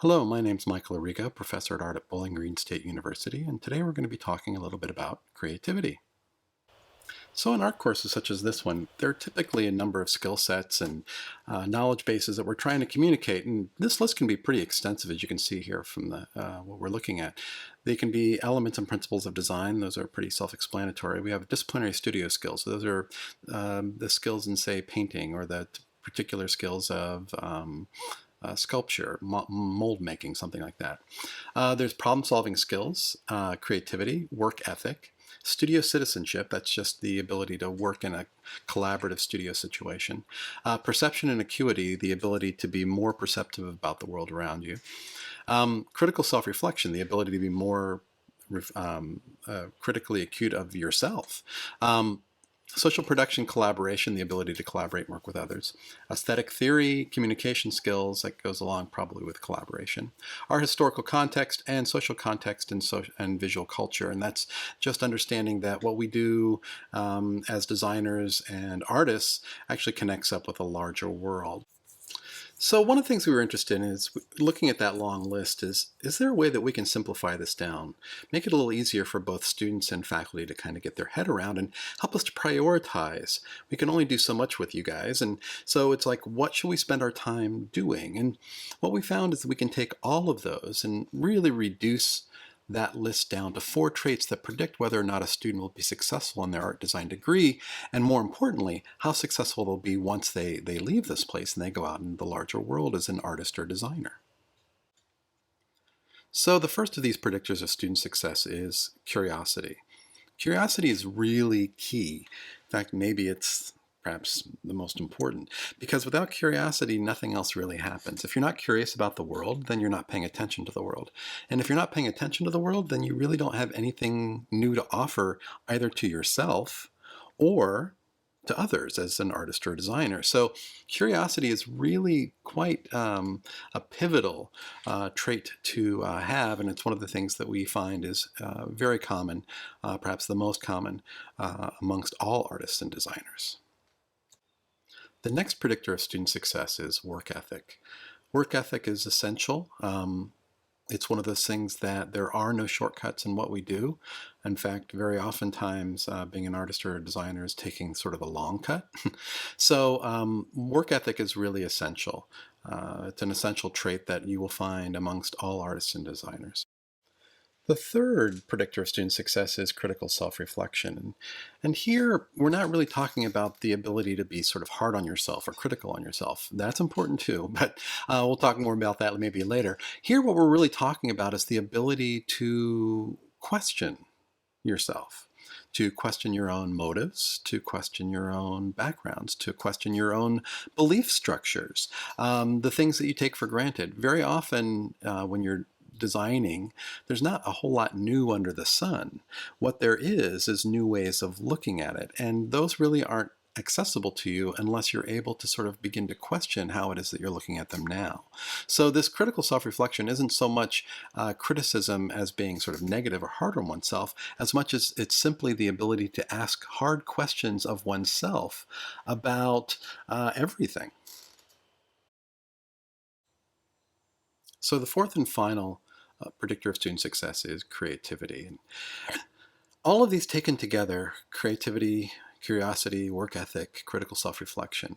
Hello, my name's Michael Arriga, professor at art at Bowling Green State University, and today we're going to be talking a little bit about creativity. So in art courses such as this one, there are typically a number of skill sets and knowledge bases that we're trying to communicate, and this list can be pretty extensive, as you can see here from what we're looking at. They can be elements and principles of design. Those are pretty self-explanatory. We have disciplinary studio skills. So those are the skills in, say, painting, or the particular skills of sculpture, mold making, something like that. There's problem-solving skills, creativity, work ethic, studio citizenship, that's just the ability to work in a collaborative studio situation. Perception and acuity, the ability to be more perceptive about the world around you. Critical self-reflection, the ability to be more critically acute of yourself. Social production collaboration, the ability to collaborate and work with others. Aesthetic theory, communication skills, that goes along probably with collaboration. Our historical context and social context and visual culture. And that's just understanding that what we do as designers and artists actually connects up with a larger world. So one of the things we were interested in is looking at that long list is there a way that we can simplify this down, make it a little easier for both students and faculty to kind of get their head around and help us to prioritize. We can only do so much with you guys, and so it's like, what should we spend our time doing? And what we found is that we can take all of those and really reduce that list down to 4 traits that predict whether or not a student will be successful in their art design degree, and more importantly, how successful they'll be once they leave this place and they go out in the larger world as an artist or designer. So the first of these predictors of student success is curiosity. Curiosity is really key. In fact, maybe it's perhaps the most important, because without curiosity, nothing else really happens. If you're not curious about the world, then you're not paying attention to the world. And if you're not paying attention to the world, then you really don't have anything new to offer either to yourself or to others as an artist or a designer. So curiosity is really quite a pivotal trait to have, and it's one of the things that we find is very common, perhaps the most common amongst all artists and designers. The next predictor of student success is work ethic. Work ethic is essential. It's one of those things that there are no shortcuts in what we do. In fact, very oftentimes being an artist or a designer is taking sort of a long cut. So work ethic is really essential. It's an essential trait that you will find amongst all artists and designers. The third predictor of student success is critical self-reflection. And here, we're not really talking about the ability to be sort of hard on yourself or critical on yourself. That's important too, but we'll talk more about that maybe later. Here, what we're really talking about is the ability to question yourself, to question your own motives, to question your own backgrounds, to question your own belief structures, the things that you take for granted. Very often when you're designing, there's not a whole lot new under the sun. What there is new ways of looking at it, and those really aren't accessible to you unless you're able to sort of begin to question how it is that you're looking at them now. So this critical self-reflection isn't so much criticism as being sort of negative or hard on oneself, as much as it's simply the ability to ask hard questions of oneself about everything. So the fourth and final predictor of student success is creativity. And all of these taken together, creativity, curiosity, work ethic, critical self-reflection,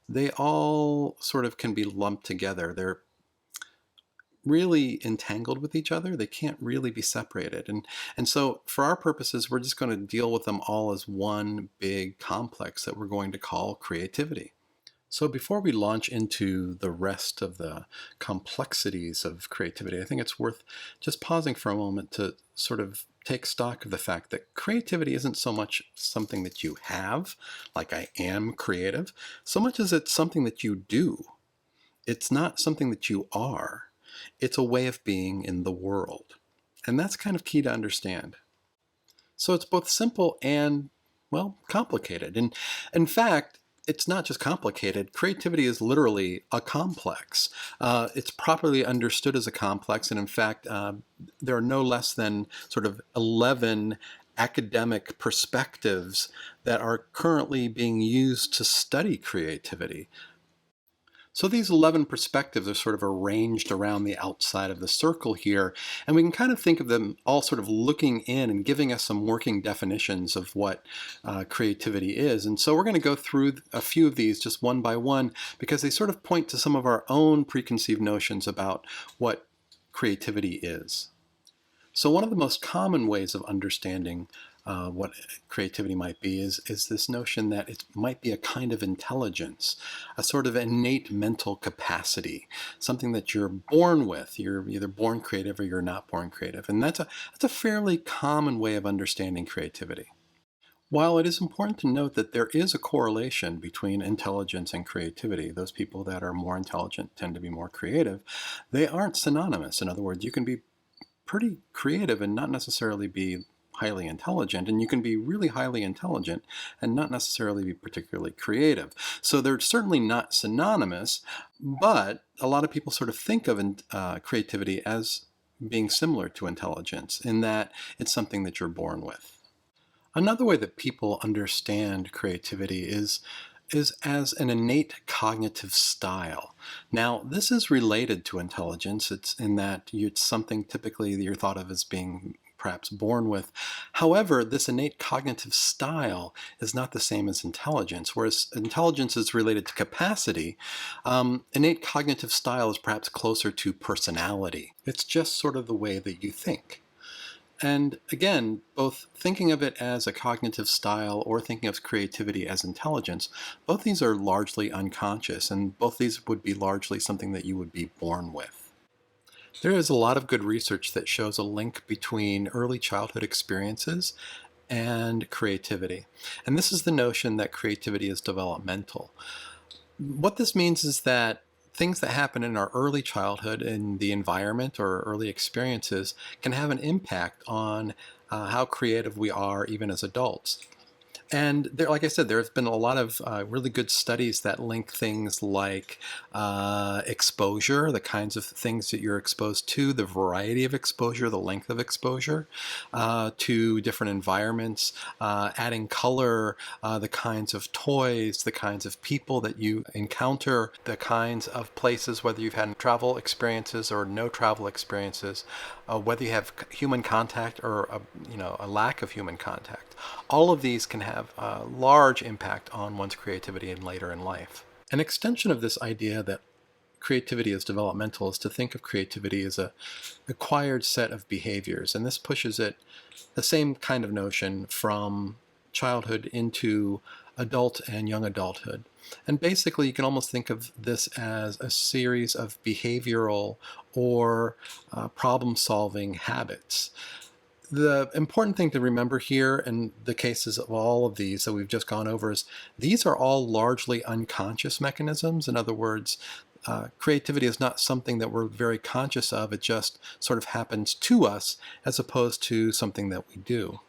they all sort of can be lumped together. They're really entangled with each other. They can't really be separated. And so for our purposes, we're just going to deal with them all as one big complex that we're going to call creativity. So before we launch into the rest of the complexities of creativity, I think it's worth just pausing for a moment to sort of take stock of the fact that creativity isn't so much something that you have, like I am creative, so much as it's something that you do. It's not something that you are. It's a way of being in the world. And that's kind of key to understand. So it's both simple and, well, complicated. And in fact, it's not just complicated. Creativity is literally a complex. It's properly understood as a complex, and in fact, there are no less than sort of 11 academic perspectives that are currently being used to study creativity. So these 11 perspectives are sort of arranged around the outside of the circle here, and we can kind of think of them all sort of looking in and giving us some working definitions of what creativity is. And so we're going to go through a few of these just one by one because they sort of point to some of our own preconceived notions about what creativity is. So one of the most common ways of understanding what creativity might be is this notion that it might be a kind of intelligence, a sort of innate mental capacity, something that you're born with. You're either born creative or you're not born creative. And that's a fairly common way of understanding creativity. While it is important to note that there is a correlation between intelligence and creativity, those people that are more intelligent tend to be more creative, they aren't synonymous. In other words, you can be pretty creative and not necessarily be highly intelligent, and you can be really highly intelligent and not necessarily be particularly creative. So they're certainly not synonymous, but a lot of people sort of think of creativity as being similar to intelligence in that it's something that you're born with. Another way that people understand creativity is as an innate cognitive style. Now, this is related to intelligence. It's in that it's something typically that you're thought of as being perhaps born with. However, this innate cognitive style is not the same as intelligence. Whereas intelligence is related to capacity, innate cognitive style is perhaps closer to personality. It's just sort of the way that you think. And again, both thinking of it as a cognitive style or thinking of creativity as intelligence, both these are largely unconscious, and both these would be largely something that you would be born with. There is a lot of good research that shows a link between early childhood experiences and creativity. And this is the notion that creativity is developmental. What this means is that things that happen in our early childhood in the environment or early experiences can have an impact on how creative we are even as adults. And there, like I said, there's been a lot of really good studies that link things like exposure, the kinds of things that you're exposed to, the variety of exposure, the length of exposure to different environments, adding color, the kinds of toys, the kinds of people that you encounter, the kinds of places, whether you've had travel experiences or no travel experiences, whether you have human contact or a lack of human contact. All of these can have a large impact on one's creativity and later in life. An extension of this idea that creativity is developmental is to think of creativity as an acquired set of behaviors, and this pushes it the same kind of notion from childhood into adult and young adulthood. And basically, you can almost think of this as a series of behavioral or problem-solving habits. The important thing to remember here in the cases of all of these that we've just gone over is these are all largely unconscious mechanisms. In other words, creativity is not something that we're very conscious of. It just sort of happens to us as opposed to something that we do.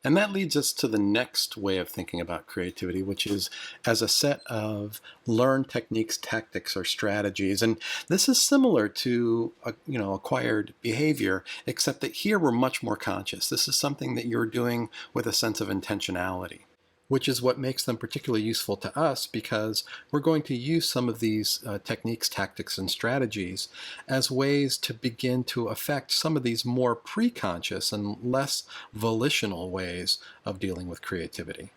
And that leads us to the next way of thinking about creativity, which is as a set of learned techniques, tactics, or strategies. And this is similar to acquired behavior, except that here we're much more conscious. This is something that you're doing with a sense of intentionality, which is what makes them particularly useful to us because we're going to use some of these techniques, tactics, and strategies as ways to begin to affect some of these more pre-conscious and less volitional ways of dealing with creativity.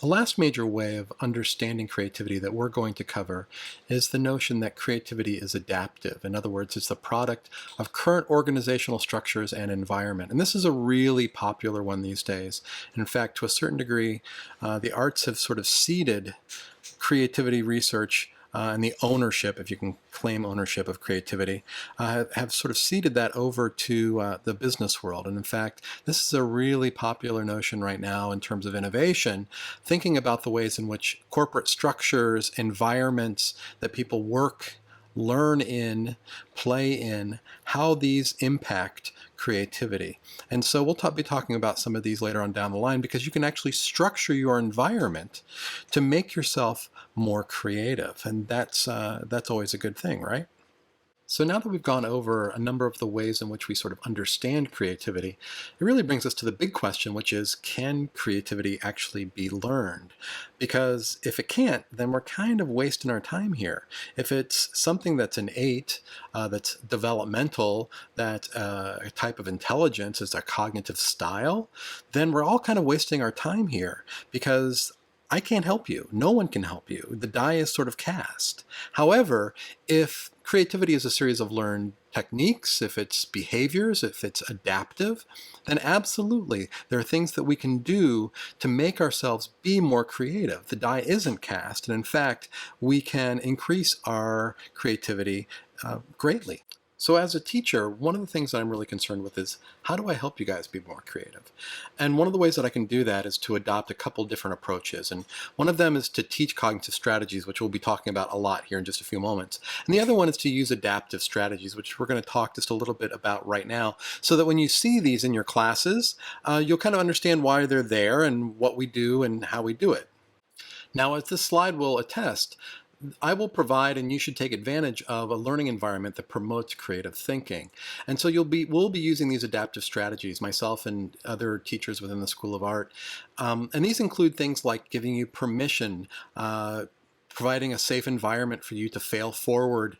The last major way of understanding creativity that we're going to cover is the notion that creativity is adaptive. In other words, it's the product of current organizational structures and environment. And this is a really popular one these days. And in fact, to a certain degree, the arts have sort of ceded creativity research and the ownership, if you can claim ownership of creativity, have sort of ceded that over to the business world. And in fact, this is a really popular notion right now in terms of innovation, thinking about the ways in which corporate structures, environments that people work, learn in, play in, how these impact creativity. And so we'll be talking about some of these later on down the line because you can actually structure your environment to make yourself more creative. And that's always a good thing, right? So now that we've gone over a number of the ways in which we sort of understand creativity, it really brings us to the big question, which is, can creativity actually be learned? Because if it can't, then we're kind of wasting our time here. If it's something that's innate, that's developmental, that a type of intelligence is a cognitive style, then we're all kind of wasting our time here because I can't help you. No one can help you. The die is sort of cast. However, if creativity is a series of learned techniques, if it's behaviors, if it's adaptive, then absolutely there are things that we can do to make ourselves be more creative. The die isn't cast, and in fact, we can increase our creativity greatly. So as a teacher, one of the things that I'm really concerned with is, how do I help you guys be more creative? And one of the ways that I can do that is to adopt a couple different approaches. And one of them is to teach cognitive strategies, which we'll be talking about a lot here in just a few moments. And the other one is to use adaptive strategies, which we're going to talk just a little bit about right now, so that when you see these in your classes, you'll kind of understand why they're there and what we do and how we do it. Now, as this slide will attest, I will provide, and you should take advantage of, a learning environment that promotes creative thinking. And so we'll be using these adaptive strategies, myself and other teachers within the School of Art. And these include things like giving you permission, providing a safe environment for you to fail forward,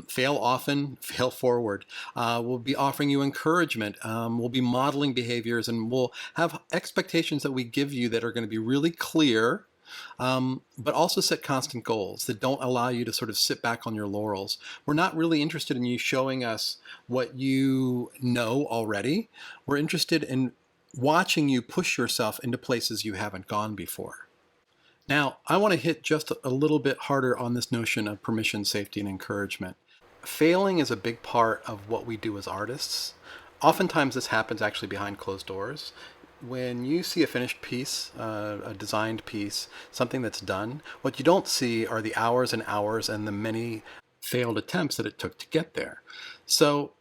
fail often, fail forward. We'll be offering you encouragement. We'll be modeling behaviors, and we'll have expectations that we give you that are going to be really clear, but also set constant goals that don't allow you to sort of sit back on your laurels. We're not really interested in you showing us what you know already. We're interested in watching you push yourself into places you haven't gone before. Now, I want to hit just a little bit harder on this notion of permission, safety, and encouragement. Failing is a big part of what we do as artists. Oftentimes this happens actually behind closed doors. When you see a finished piece, a designed piece, something that's done, what you don't see are the hours and hours and the many failed attempts that it took to get there. So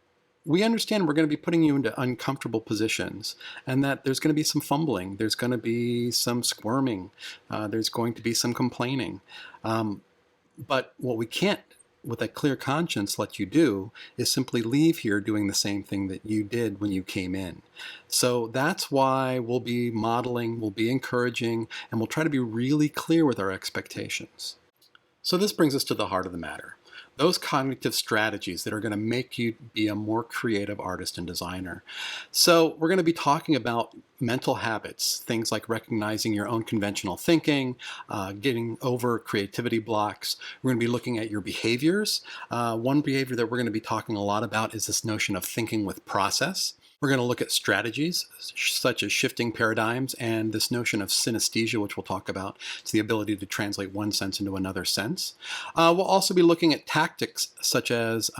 we understand we're going to be putting you into uncomfortable positions, and that there's going to be some fumbling, there's going to be some squirming, there's going to be some complaining. But what we can't, with a clear conscience, let you do is simply leave here doing the same thing that you did when you came in. So that's why we'll be modeling, we'll be encouraging, and we'll try to be really clear with our expectations. So this brings us to the heart of the matter. Those cognitive strategies that are going to make you be a more creative artist and designer. So we're going to be talking about mental habits, things like recognizing your own conventional thinking, getting over creativity blocks. We're going to be looking at your behaviors. One behavior that we're going to be talking a lot about is this notion of thinking with process. We're going to look at strategies such as shifting paradigms and this notion of synesthesia, which we'll talk about. It's the ability to translate one sense into another sense. We'll also be looking at tactics such as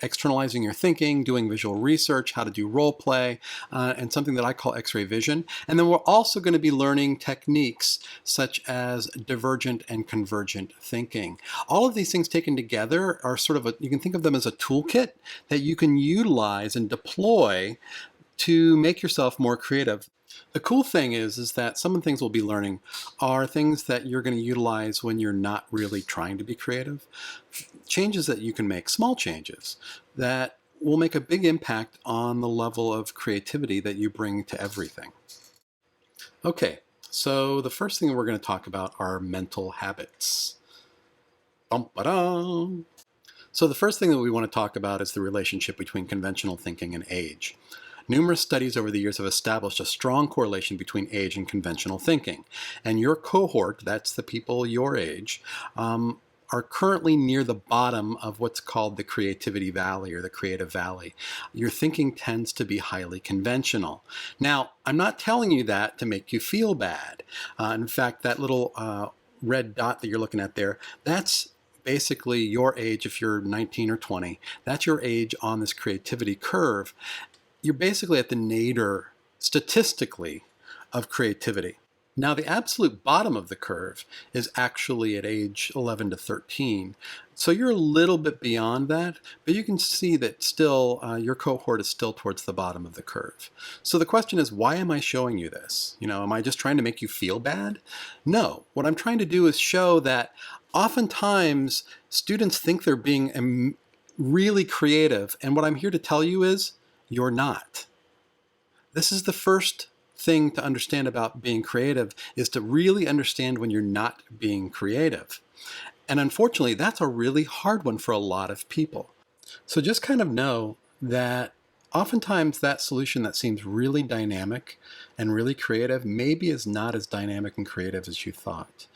externalizing your thinking, doing visual research, how to do role play, and something that I call X-ray vision. And then we're also going to be learning techniques such as divergent and convergent thinking. All of these things taken together are sort of you can think of them as a toolkit that you can utilize and deploy to make yourself more creative. The cool thing is that some of the things we'll be learning are things that you're going to utilize when you're not really trying to be creative. Changes that you can make, small changes, that will make a big impact on the level of creativity that you bring to everything. Okay, so the first thing we're going to talk about are mental habits. Bum-ba-dum. So the first thing that we want to talk about is the relationship between conventional thinking and age. Numerous studies over the years have established a strong correlation between age and conventional thinking. And your cohort, that's the people your age, are currently near the bottom of what's called the creativity valley or the creative valley. Your thinking tends to be highly conventional. Now, I'm not telling you that to make you feel bad. In fact, that little red dot that you're looking at there, that's basically your age if you're 19 or 20. That's your age on this creativity curve. You're basically at the nadir, statistically, of creativity. Now, the absolute bottom of the curve is actually at age 11 to 13. So you're a little bit beyond that, but you can see that still your cohort is still towards the bottom of the curve. So the question is, why am I showing you this? Am I just trying to make you feel bad? No, what I'm trying to do is show that oftentimes students think they're being really creative. And what I'm here to tell you is you're not. This is the first thing to understand about being creative, is to really understand when you're not being creative. And unfortunately, that's a really hard one for a lot of people. So just kind of know that oftentimes that solution that seems really dynamic and really creative maybe is not as dynamic and creative as you thought.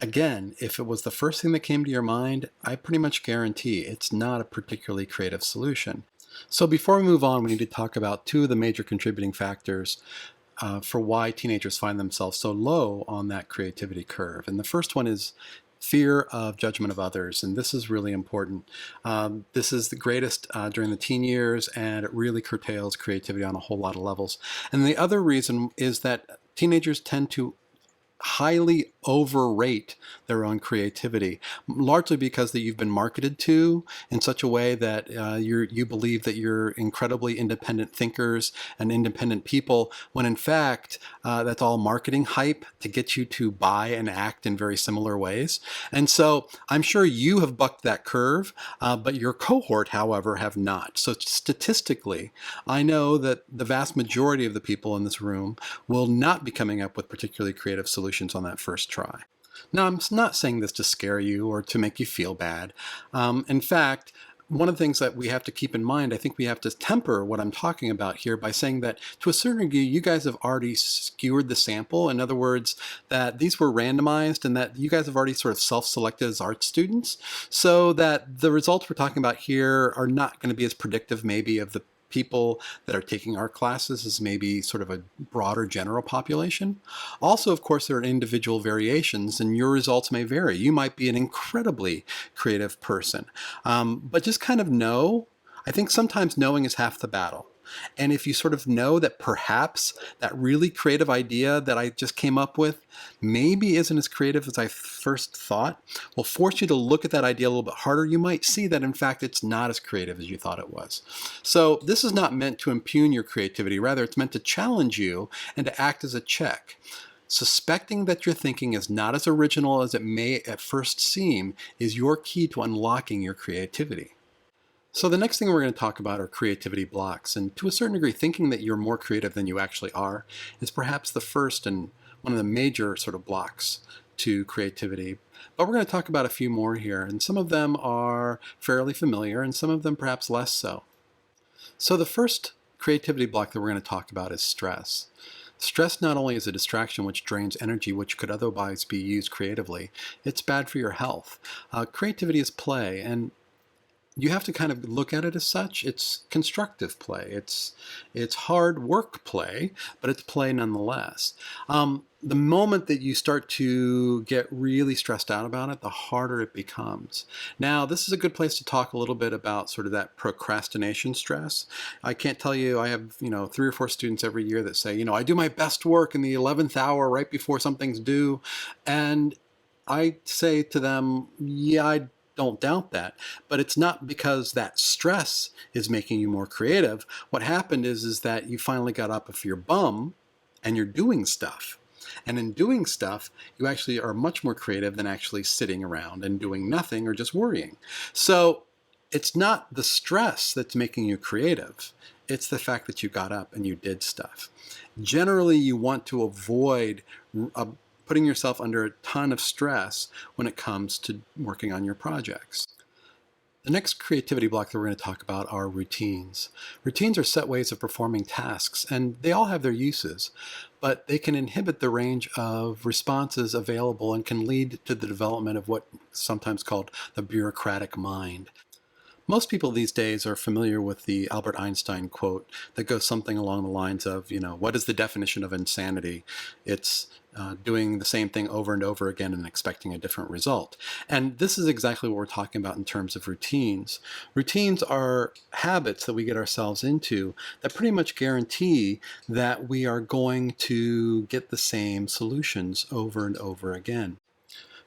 Again, if it was the first thing that came to your mind, I pretty much guarantee it's not a particularly creative solution. So before we move on, we need to talk about two of the major contributing factors for why teenagers find themselves so low on that creativity curve. And the first one is fear of judgment of others, and this is really important. This is the greatest during the teen years, and it really curtails creativity on a whole lot of levels. And the other reason is that teenagers tend to highly overrate their own creativity, largely because that you've been marketed to in such a way that you believe that you're incredibly independent thinkers and independent people, when in fact that's all marketing hype to get you to buy and act in very similar ways. And so I'm sure you have bucked that curve, but your cohort, however, have not. So statistically, I know that the vast majority of the people in this room will not be coming up with particularly creative solutions on that first try. Now, I'm not saying this to scare you or to make you feel bad. In fact, one of the things that we have to keep in mind, I think we have to temper what I'm talking about here by saying that to a certain degree, you guys have already skewered the sample. In other words, that these were randomized and that you guys have already sort of self-selected as art students, so that the results we're talking about here are not going to be as predictive maybe of the people that are taking art classes as maybe sort of a broader general population. Also, of course, there are individual variations and your results may vary. You might be an incredibly creative person, but just kind of know, I think sometimes knowing is half the battle. And if you sort of know that perhaps that really creative idea that I just came up with maybe isn't as creative as I first thought, will force you to look at that idea a little bit harder. You might see that in fact it's not as creative as you thought it was. So this is not meant to impugn your creativity. Rather, it's meant to challenge you and to act as a check. Suspecting that your thinking is not as original as it may at first seem is your key to unlocking your creativity. So the next thing we're going to talk about are creativity blocks, and to a certain degree, thinking that you're more creative than you actually are is perhaps the first and one of the major sort of blocks to creativity. But we're going to talk about a few more here, and some of them are fairly familiar and some of them perhaps less so. So the first creativity block that we're going to talk about is stress. Stress not only is a distraction which drains energy which could otherwise be used creatively, it's bad for your health. Creativity is play, and you have to kind of look at it as such. It's constructive play. It's hard work play, but it's play nonetheless. The moment that you start to get really stressed out about it, the harder it becomes. Now, this is a good place to talk a little bit about sort of that procrastination stress. I can't tell you, I have 3 or 4 students every year that say, I do my best work in the 11th hour right before something's due. And I say to them, yeah, I don't doubt that, but it's not because that stress is making you more creative. What happened is that you finally got up off your bum and you're doing stuff. And in doing stuff, you actually are much more creative than actually sitting around and doing nothing or just worrying. So it's not the stress that's making you creative. It's the fact that you got up and you did stuff. Generally, you want to avoid putting yourself under a ton of stress when it comes to working on your projects. The next creativity block that we're going to talk about are routines. Routines are set ways of performing tasks, and they all have their uses, but they can inhibit the range of responses available and can lead to the development of what's sometimes called the bureaucratic mind. Most people these days are familiar with the Albert Einstein quote that goes something along the lines of, what is the definition of insanity? It's doing the same thing over and over again and expecting a different result. And this is exactly what we're talking about in terms of routines. Routines are habits that we get ourselves into that pretty much guarantee that we are going to get the same solutions over and over again.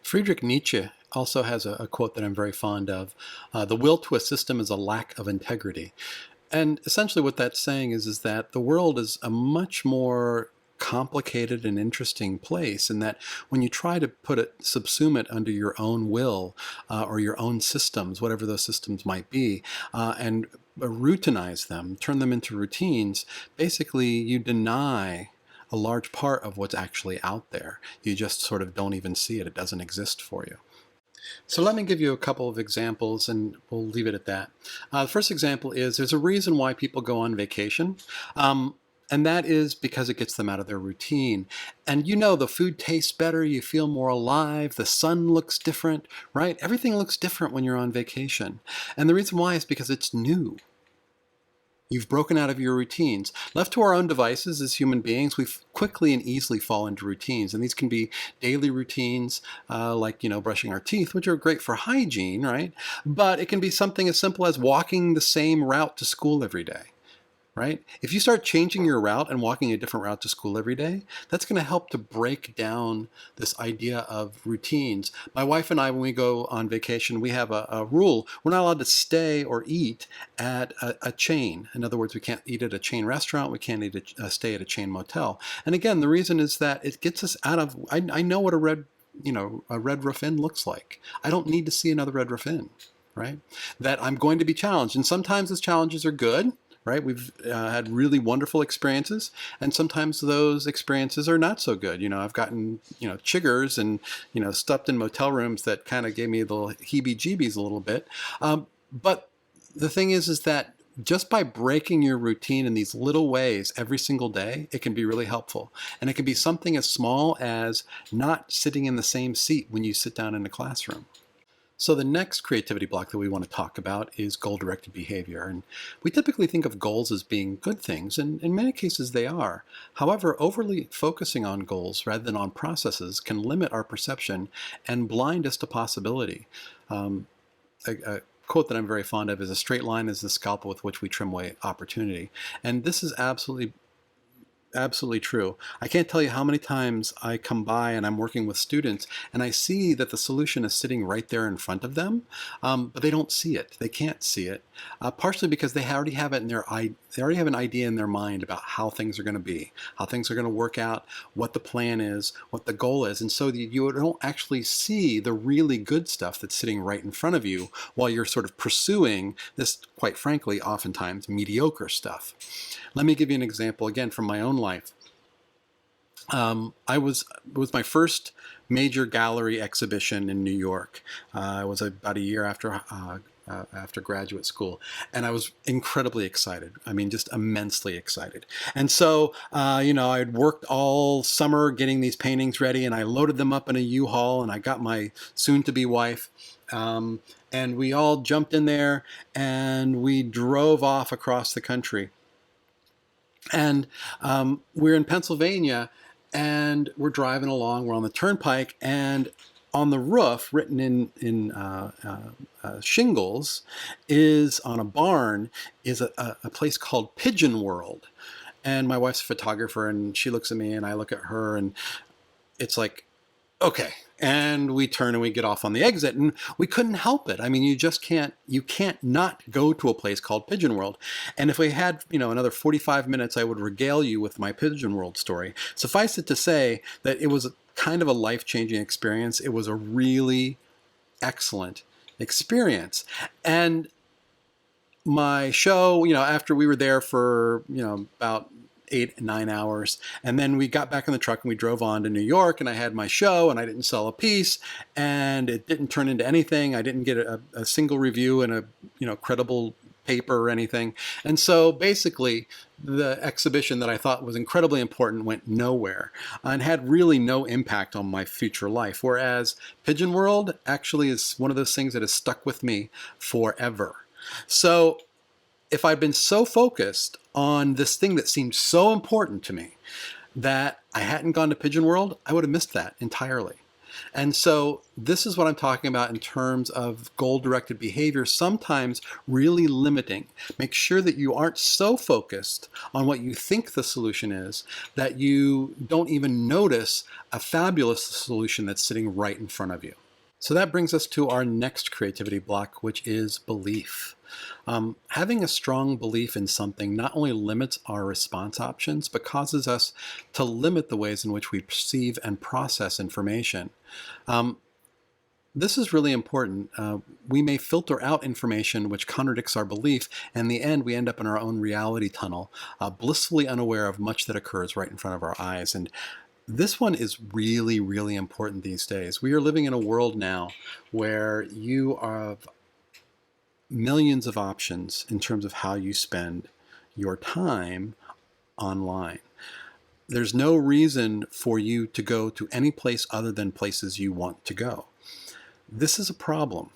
Friedrich Nietzsche also has a quote that I'm very fond of. The will to a system is a lack of integrity. And essentially what that's saying is that the world is a much more complicated and interesting place, and that when you try to subsume it under your own will or your own systems, whatever those systems might be, and routinize them, turn them into routines, basically you deny a large part of what's actually out there. You just sort of don't even see it. It doesn't exist for you. So let me give you a couple of examples and we'll leave it at that. The first example is there's a reason why people go on vacation. And that is because it gets them out of their routine. And you know, the food tastes better, you feel more alive, the sun looks different, right? Everything looks different when you're on vacation. And the reason why is because it's new. You've broken out of your routines. Left to our own devices as human beings, we quickly and easily fall into routines. And these can be daily routines like, brushing our teeth, which are great for hygiene, right? But it can be something as simple as walking the same route to school every day. Right? If you start changing your route and walking a different route to school every day, that's going to help to break down this idea of routines. My wife and I, when we go on vacation, we have a rule. We're not allowed to stay or eat at a chain. In other words, we can't eat at a chain restaurant. We can't stay at a chain motel. And again, the reason is that it gets us out of, I know what a red roof inn looks like. I don't need to see another red roof inn, right? That I'm going to be challenged. And sometimes those challenges are good. Right? We've had really wonderful experiences, and sometimes those experiences are not so good. I've gotten, chiggers and, stuffed in motel rooms that kind of gave me the heebie-jeebies a little bit. But the thing is that just by breaking your routine in these little ways every single day, it can be really helpful. And it can be something as small as not sitting in the same seat when you sit down in a classroom. So the next creativity block that we want to talk about is goal-directed behavior. And we typically think of goals as being good things, and in many cases they are. However, overly focusing on goals rather than on processes can limit our perception and blind us to possibility. A quote that I'm very fond of is, "A straight line is the scalpel with which we trim away opportunity." And this is absolutely true. I can't tell you how many times I come by and I'm working with students and I see that the solution is sitting right there in front of them, but they don't see it. They can't see it, partially because they already have it in they already have an idea in their mind about how things are going to be, how things are going to work out, what the plan is, what the goal is. And so you don't actually see the really good stuff that's sitting right in front of you while you're sort of pursuing this, quite frankly, oftentimes mediocre stuff. Let me give you an example again from my own life. It was my first major gallery exhibition in New York. It was about a year after graduate school, and I was incredibly excited. I mean, just immensely excited. And so, I'd worked all summer getting these paintings ready, and I loaded them up in a U-Haul, and I got my soon-to-be wife. And we all jumped in there, and we drove off across the country. And we're in Pennsylvania, and we're driving along. We're on the turnpike, and on the roof, written in shingles, is on a barn, is a place called Pigeon World. And my wife's a photographer, and she looks at me, and I look at her, and it's like, okay. And we turn and we get off on the exit, and we couldn't help it. I mean, you can't not go to a place called Pigeon World. And if we had, another 45 minutes, I would regale you with my Pigeon World story. Suffice it to say that it was kind of a life-changing experience. It was a really excellent experience. And my show, after we were there for, about 8-9 hours. And then we got back in the truck and we drove on to New York, and I had my show and I didn't sell a piece, and it didn't turn into anything. I didn't get a single review in a credible paper or anything. And so basically the exhibition that I thought was incredibly important went nowhere and had really no impact on my future life. Whereas Pigeon World actually is one of those things that has stuck with me forever. So if I'd been so focused on this thing that seemed so important to me that I hadn't gone to Pigeon World, I would have missed that entirely. And so this is what I'm talking about in terms of goal-directed behavior, sometimes really limiting. Make sure that you aren't so focused on what you think the solution is that you don't even notice a fabulous solution that's sitting right in front of you. So that brings us to our next creativity block, which is belief. Having a strong belief in something not only limits our response options, but causes us to limit the ways in which we perceive and process information. Um, this is really important. We may filter out information which contradicts our belief, and in the end, we end up in our own reality tunnel, blissfully unaware of much that occurs right in front of our eyes. And this one is really, really important these days. We are living in a world now where you have millions of options in terms of how you spend your time online. There's no reason for you to go to any place other than places you want to go. This is a problem.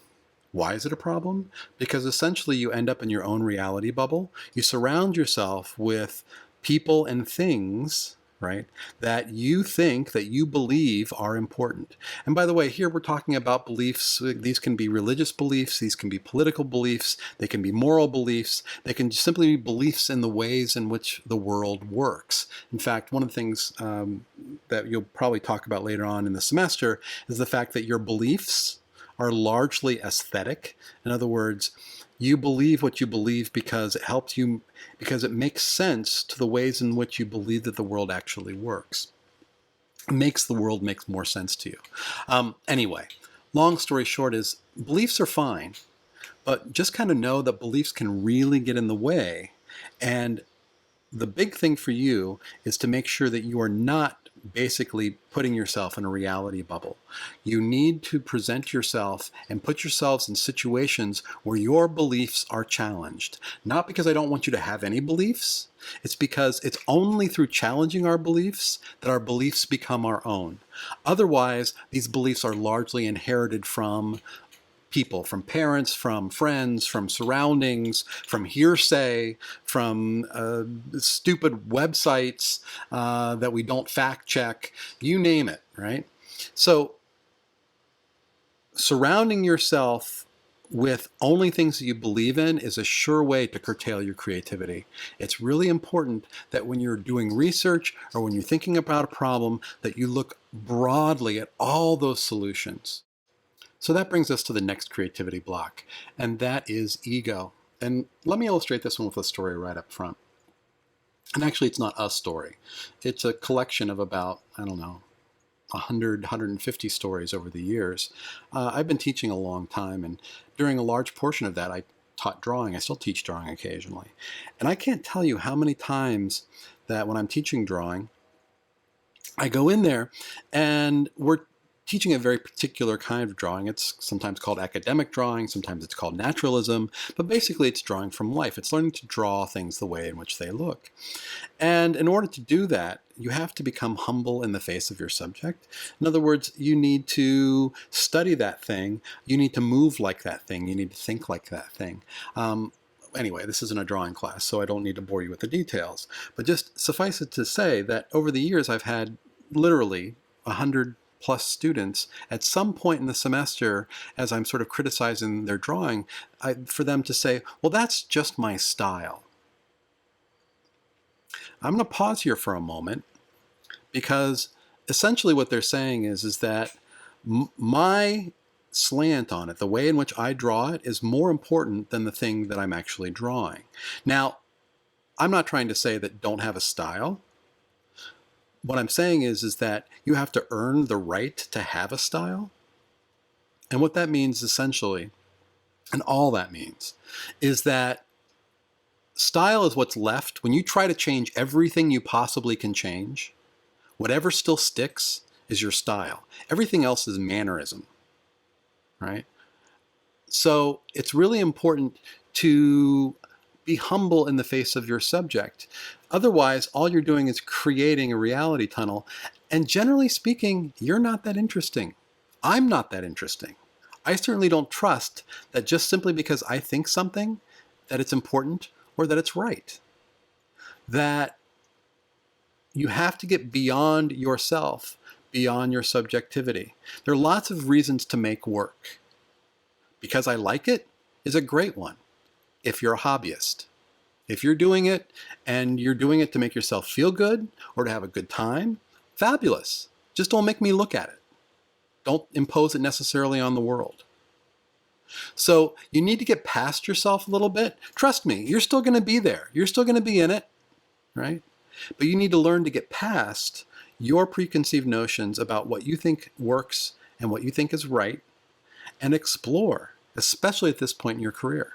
Why is it a problem? Because essentially you end up in your own reality bubble. You surround yourself with people and things, right, that you think, that you believe are important. And by the way, here we're talking about beliefs. These can be religious beliefs, these can be political beliefs, they can be moral beliefs, they can simply be beliefs in the ways in which the world works. In fact, one of the things that you'll probably talk about later on in the semester is the fact that your beliefs are largely aesthetic. In other words, you believe what you believe because it helps you, because it makes sense to the ways in which you believe that the world actually works. It makes the world make more sense to you. Anyway, long story short is beliefs are fine, but just kind of know that beliefs can really get in the way. And the big thing for you is to make sure that you are not basically putting yourself in a reality bubble. You need to present yourself and put yourselves in situations where your beliefs are challenged. Not because I don't want you to have any beliefs, it's because it's only through challenging our beliefs that our beliefs become our own. Otherwise, these beliefs are largely inherited from people, from parents, from friends, from surroundings, from hearsay, from stupid websites that we don't fact check, you name it, right? So surrounding yourself with only things that you believe in is a sure way to curtail your creativity. It's really important that when you're doing research or when you're thinking about a problem, that you look broadly at all those solutions. So that brings us to the next creativity block, and that is ego. And let me illustrate this one with a story right up front. And actually, it's not a story. It's a collection of about, I don't know, 100, 150 stories over the years. I've been teaching a long time, and during a large portion of that, I taught drawing. I still teach drawing occasionally. And I can't tell you how many times that when I'm teaching drawing, I go in there and we're teaching a very particular kind of drawing. It's sometimes called academic drawing, sometimes it's called naturalism, but basically it's drawing from life. It's learning to draw things the way in which they look. And in order to do that, you have to become humble in the face of your subject. In other words, you need to study that thing, you need to move like that thing, you need to think like that thing. Anyway, this isn't a drawing class, so I don't need to bore you with the details. But just suffice it to say that over the years, I've had literally 100 plus students at some point in the semester, as I'm sort of criticizing their drawing, for them to say, well, that's just my style. I'm going to pause here for a moment, because essentially what they're saying is that my slant on it, the way in which I draw it, is more important than the thing that I'm actually drawing. Now, I'm not trying to say that don't have a style. What I'm saying is that you have to earn the right to have a style. And what that means essentially, and all that means, is that style is what's left when you try to change everything you possibly can change. Whatever still sticks is your style. Everything else is mannerism, right? So it's really important to be humble in the face of your subject. Otherwise, all you're doing is creating a reality tunnel. And generally speaking, you're not that interesting. I'm not that interesting. I certainly don't trust that just simply because I think something, that it's important or that it's right. That you have to get beyond yourself, beyond your subjectivity. There are lots of reasons to make work. Because I like it is a great one. If you're a hobbyist. If you're doing it and you're doing it to make yourself feel good or to have a good time, fabulous. Just don't make me look at it. Don't impose it necessarily on the world. So you need to get past yourself a little bit. Trust me, you're still going to be there. You're still going to be in it, right? But you need to learn to get past your preconceived notions about what you think works and what you think is right, and explore, especially at this point in your career.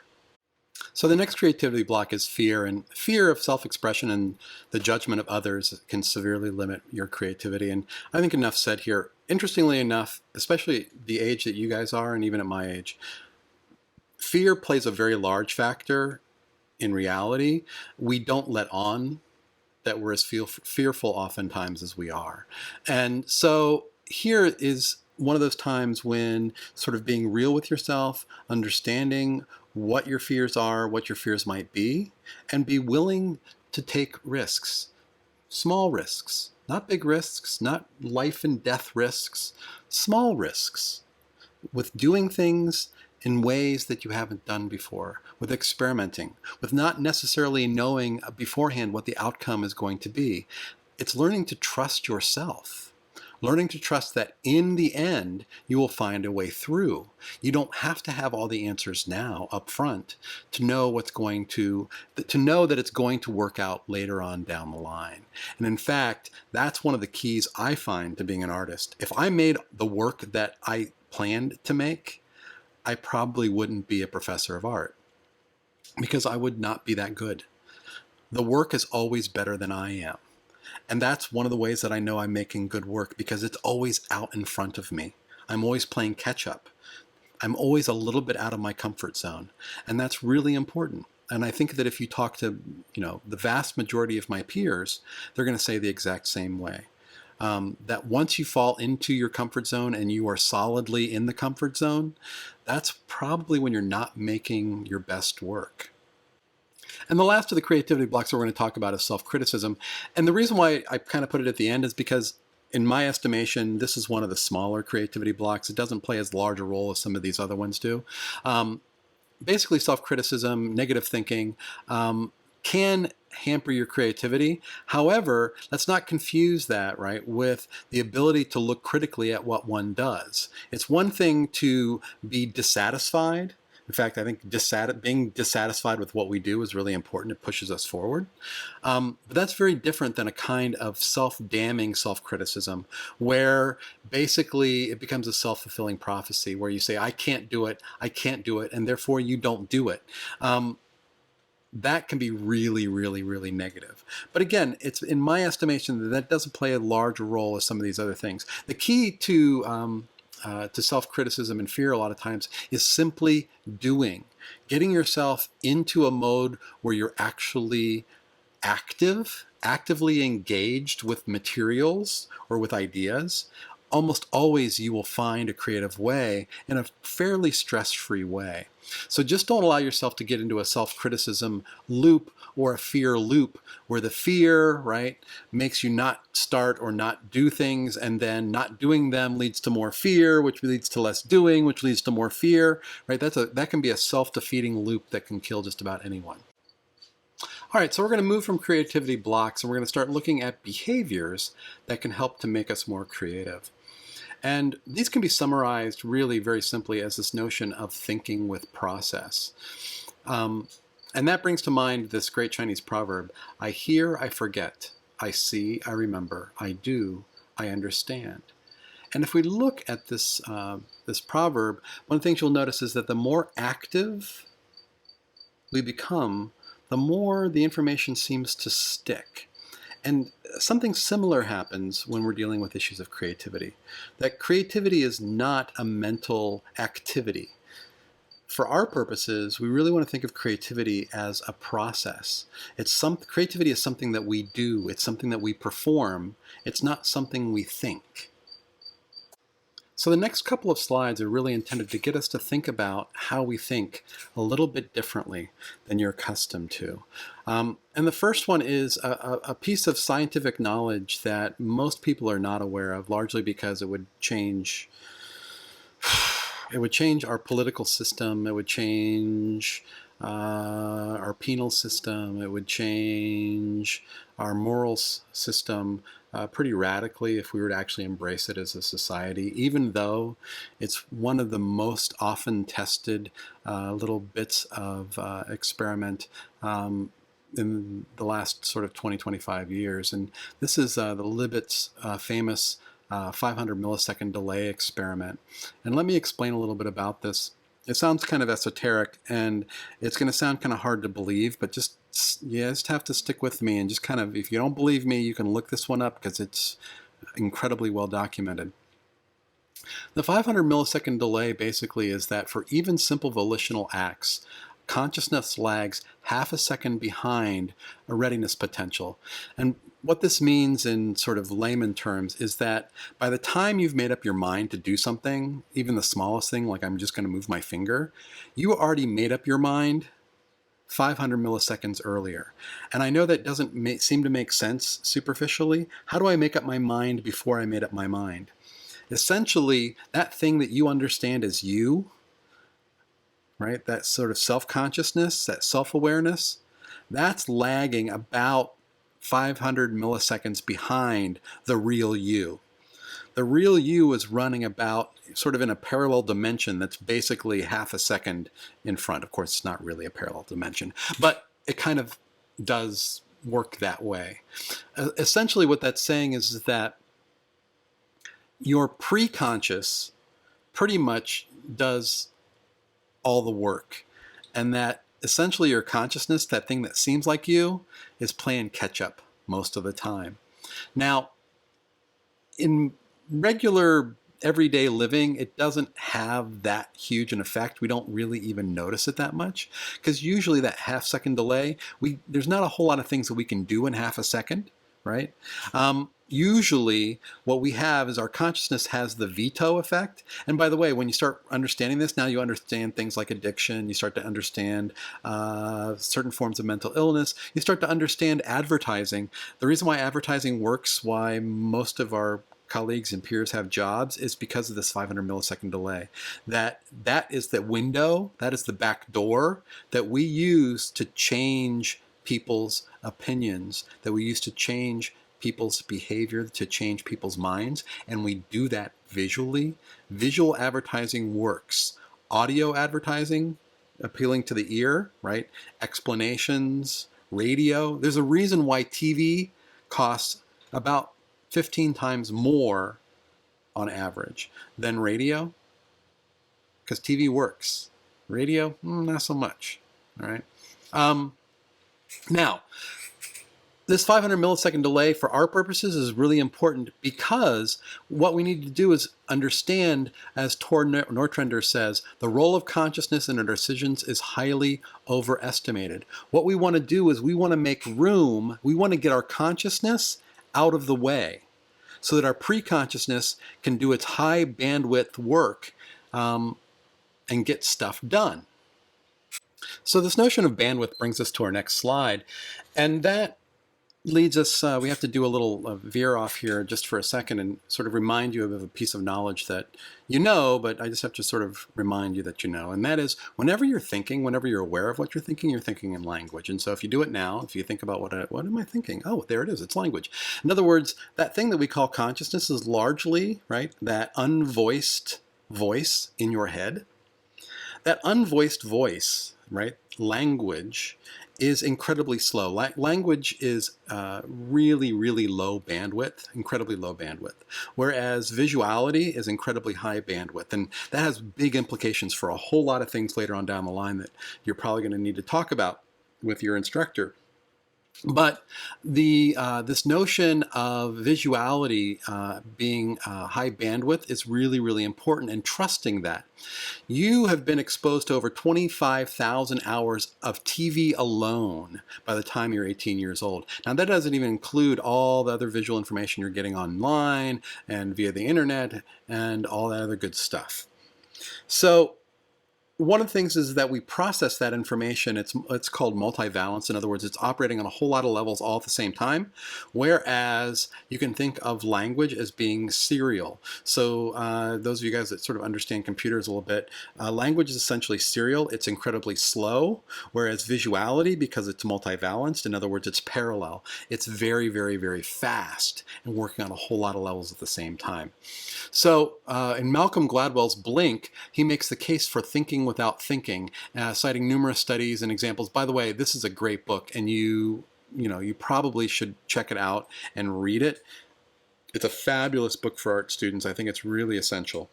So the next creativity block is fear, and fear of self-expression and the judgment of others can severely limit your creativity. And I think enough said here. Interestingly enough, especially the age that you guys are, and even at my age, fear plays a very large factor in reality. We don't let on that we're as fearful oftentimes as we are. And so here is one of those times when sort of being real with yourself, understanding what your fears are, what your fears might be, and be willing to take risks, small risks, not big risks, not life and death risks, small risks, with doing things in ways that you haven't done before, with experimenting, with not necessarily knowing beforehand what the outcome is going to be. It's learning to trust yourself, learning to trust that in the end, you will find a way through. You don't have to have all the answers now up front to know to know that it's going to work out later on down the line. And in fact, that's one of the keys I find to being an artist. If I made the work that I planned to make, I probably wouldn't be a professor of art because I would not be that good. The work is always better than I am. And that's one of the ways that I know I'm making good work, because it's always out in front of me. I'm always playing catch up. I'm always a little bit out of my comfort zone. And that's really important. And I think that if you talk to, the vast majority of my peers, they're going to say the exact same way. That once you fall into your comfort zone and you are solidly in the comfort zone, that's probably when you're not making your best work. And the last of the creativity blocks that we're going to talk about is self-criticism. And the reason why I kind of put it at the end is because, in my estimation, this is one of the smaller creativity blocks. It doesn't play as large a role as some of these other ones do. Basically, self-criticism, negative thinking, can hamper your creativity. However, let's not confuse that, right, with the ability to look critically at what one does. It's one thing to be dissatisfied. In fact, I think being dissatisfied with what we do is really important. It pushes us forward. But that's very different than a kind of self-damning self-criticism, where basically it becomes a self-fulfilling prophecy, where you say, I can't do it, and therefore you don't do it. That can be really, really, really negative. But again, it's in my estimation that doesn't play a larger role as some of these other things. The key to self-criticism and fear a lot of times is simply doing, getting yourself into a mode where you're actually actively engaged with materials or with ideas. Almost always you will find a creative way in a fairly stress-free way. So just don't allow yourself to get into a self-criticism loop or a fear loop where the fear, right, makes you not start or not do things, and then not doing them leads to more fear, which leads to less doing, which leads to more fear, right? That can be a self-defeating loop that can kill just about anyone. All right, so we're going to move from creativity blocks and we're going to start looking at behaviors that can help to make us more creative. And these can be summarized really very simply as this notion of thinking with process. And that brings to mind this great Chinese proverb, I hear, I forget, I see, I remember, I do, I understand. And if we look at this, this proverb, one of the things you'll notice is that the more active we become, the more the information seems to stick. And something similar happens when we're dealing with issues of creativity. That creativity is not a mental activity. For our purposes, we really want to think of creativity as a process. Creativity is something that we do. It's something that we perform. It's not something we think. So the next couple of slides are really intended to get us to think about how we think a little bit differently than you're accustomed to. And the first one is a piece of scientific knowledge that most people are not aware of, largely because it would change our political system, it would change our penal system. It would change our moral system pretty radically if we were to actually embrace it as a society, even though it's one of the most often tested little bits of experiment in the last sort of 20-25 years. And this is the Libet's famous 500 millisecond delay experiment. And let me explain a little bit about this. It sounds kind of esoteric, and it's going to sound kind of hard to believe, but you just have to stick with me and just kind of, if you don't believe me, you can look this one up because it's incredibly well documented. The 500 millisecond delay basically is that for even simple volitional acts, consciousness lags half a second behind a readiness potential. And what this means in sort of layman terms is that by the time you've made up your mind to do something, even the smallest thing, like I'm just going to move my finger, you already made up your mind 500 milliseconds earlier. And I know that doesn't seem to make sense superficially. How do I make up my mind before I made up my mind? Essentially, that thing that you understand as you, right, that sort of self-consciousness, that self-awareness, that's lagging about 500 milliseconds behind the real you. The real you is running about sort of in a parallel dimension that's basically half a second in front. Of course, it's not really a parallel dimension, but it kind of does work that way. Essentially, what that's saying is that your pre-conscious pretty much does all the work, and that essentially your consciousness, that thing that seems like you, is playing catch up most of the time. Now, in regular everyday living, it doesn't have that huge an effect. We don't really even notice it that much because usually that half-second delay, there's not a whole lot of things that we can do in half a second, right? Usually what we have is our consciousness has the veto effect. And by the way, when you start understanding this, now you understand things like addiction, you start to understand certain forms of mental illness, you start to understand advertising. The reason why advertising works, why most of our colleagues and peers have jobs, is because of this 500 millisecond delay. That is the window, that is the back door that we use to change people's opinions, that we use to change people's behavior, to change people's minds, and we do that visually. Visual advertising works. Audio advertising, appealing to the ear, right? Explanations, radio. There's a reason why TV costs about 15 times more on average than radio, because TV works. Radio, not so much, all right? Now, this 500 millisecond delay for our purposes is really important because what we need to do is understand, as Tor Nortrender says, the role of consciousness in our decisions is highly overestimated. What we want to do is we want to make room, we want to get our consciousness out of the way so that our pre-consciousness can do its high bandwidth work and get stuff done. So this notion of bandwidth brings us to our next slide, and that leads us, we have to do a little veer off here just for a second and sort of remind you of a piece of knowledge that you know, but I just have to sort of remind you that you know. And that is, whenever you're thinking, whenever you're aware of what you're thinking in language. And so if you do it now, if you think about what am I thinking? Oh, there it is, it's language. In other words, that thing that we call consciousness is largely, right, that unvoiced voice in your head. That unvoiced voice, right, language, is incredibly slow. Language is really, really low bandwidth, incredibly low bandwidth, whereas visuality is incredibly high bandwidth. And that has big implications for a whole lot of things later on down the line that you're probably going to need to talk about with your instructor. But this notion of visuality being high bandwidth is really, really important, and trusting that. You have been exposed to over 25,000 hours of TV alone by the time you're 18 years old. Now, that doesn't even include all the other visual information you're getting online and via the internet and all that other good stuff. So one of the things is that we process that information. It's called multivalence. In other words, it's operating on a whole lot of levels all at the same time. Whereas you can think of language as being serial. So those of you guys that sort of understand computers a little bit, language is essentially serial. It's incredibly slow. Whereas visuality, because it's multivalenced, in other words, it's parallel. It's very, very, very fast and working on a whole lot of levels at the same time. So in Malcolm Gladwell's Blink, he makes the case for thinking without thinking, citing numerous studies and examples. By the way, this is a great book, and you probably should check it out and read it. It's a fabulous book for art students. I think it's really essential.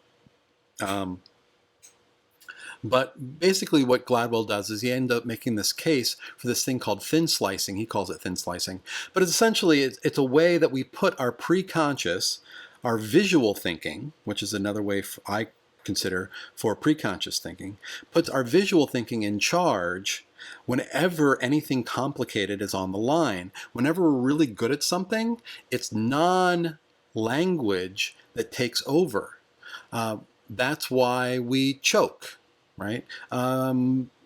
But basically what Gladwell does is he ends up making this case for this thing called thin slicing. He calls it thin slicing. But essentially it's a way that we put our preconscious, our visual thinking, which is another way I consider for preconscious thinking, puts our visual thinking in charge whenever anything complicated is on the line. Whenever we're really good at something, it's non-language that takes over. That's why we choke, right?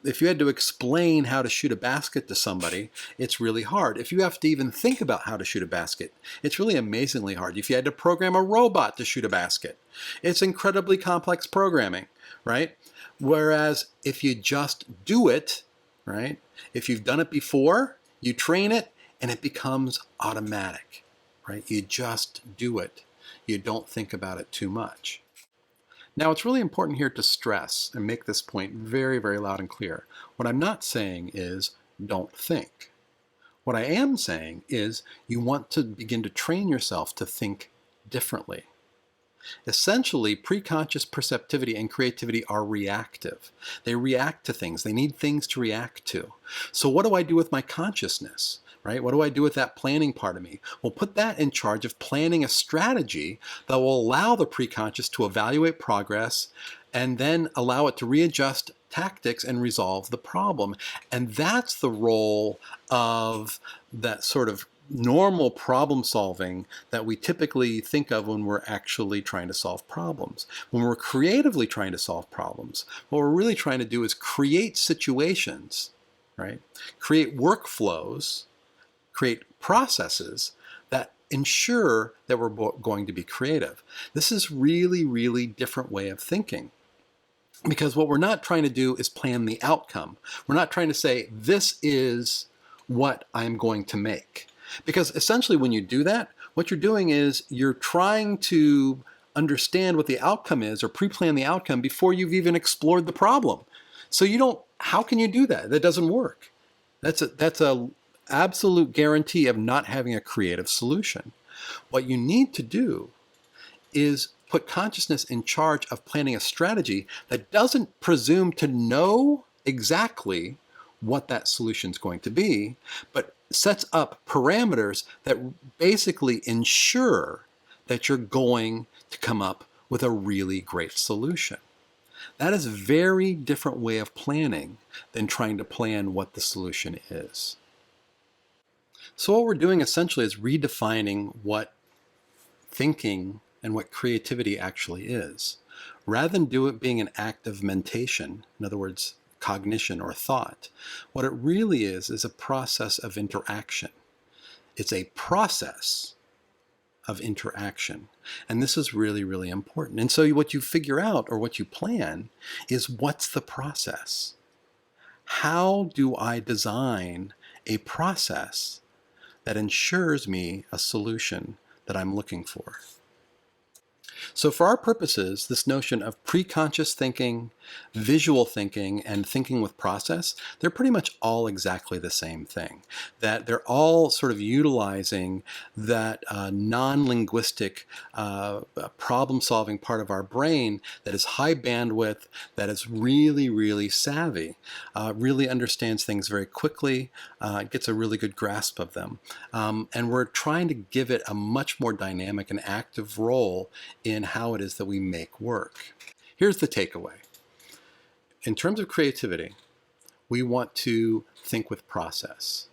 If you had to explain how to shoot a basket to somebody, it's really hard. If you have to even think about how to shoot a basket, it's really amazingly hard. If you had to program a robot to shoot a basket, it's incredibly complex programming, right? Whereas if you just do it, right? If you've done it before, you train it, and it becomes automatic, right? You just do it. You don't think about it too much. Now, it's really important here to stress and make this point very, very loud and clear. What I'm not saying is don't think. What I am saying is you want to begin to train yourself to think differently. Essentially, preconscious perceptivity and creativity are reactive. They react to things. They need things to react to. So what do I do with my consciousness? Right? What do I do with that planning part of me? Well, put that in charge of planning a strategy that will allow the preconscious to evaluate progress and then allow it to readjust tactics and resolve the problem. And that's the role of that sort of normal problem solving that we typically think of when we're actually trying to solve problems. When we're creatively trying to solve problems, what we're really trying to do is create situations, right? Create workflows, create processes that ensure that we're going to be creative. This is really, really different way of thinking. Because what we're not trying to do is plan the outcome. We're not trying to say, this is what I'm going to make. Because essentially when you do that, what you're doing is you're trying to understand what the outcome is or pre-plan the outcome before you've even explored the problem. So how can you do that? That doesn't work. That's a absolute guarantee of not having a creative solution. What you need to do is put consciousness in charge of planning a strategy that doesn't presume to know exactly what that solution is going to be, but sets up parameters that basically ensure that you're going to come up with a really great solution. That is a very different way of planning than trying to plan what the solution is. So what we're doing essentially is redefining what thinking and what creativity actually is. Rather than being an act of mentation, in other words, cognition or thought, what it really is a process of interaction. It's a process of interaction. And this is really, really important. And so what you figure out or what you plan is, what's the process? How do I design a process that ensures me a solution that I'm looking for? So for our purposes, this notion of preconscious thinking, visual thinking, and thinking with process, they're pretty much all exactly the same thing. That they're all sort of utilizing that non-linguistic problem-solving part of our brain that is high bandwidth, that is really, really savvy, really understands things very quickly, gets a really good grasp of them. And we're trying to give it a much more dynamic and active role in how it is that we make work. Here's the takeaway. In terms of creativity, we want to think with process.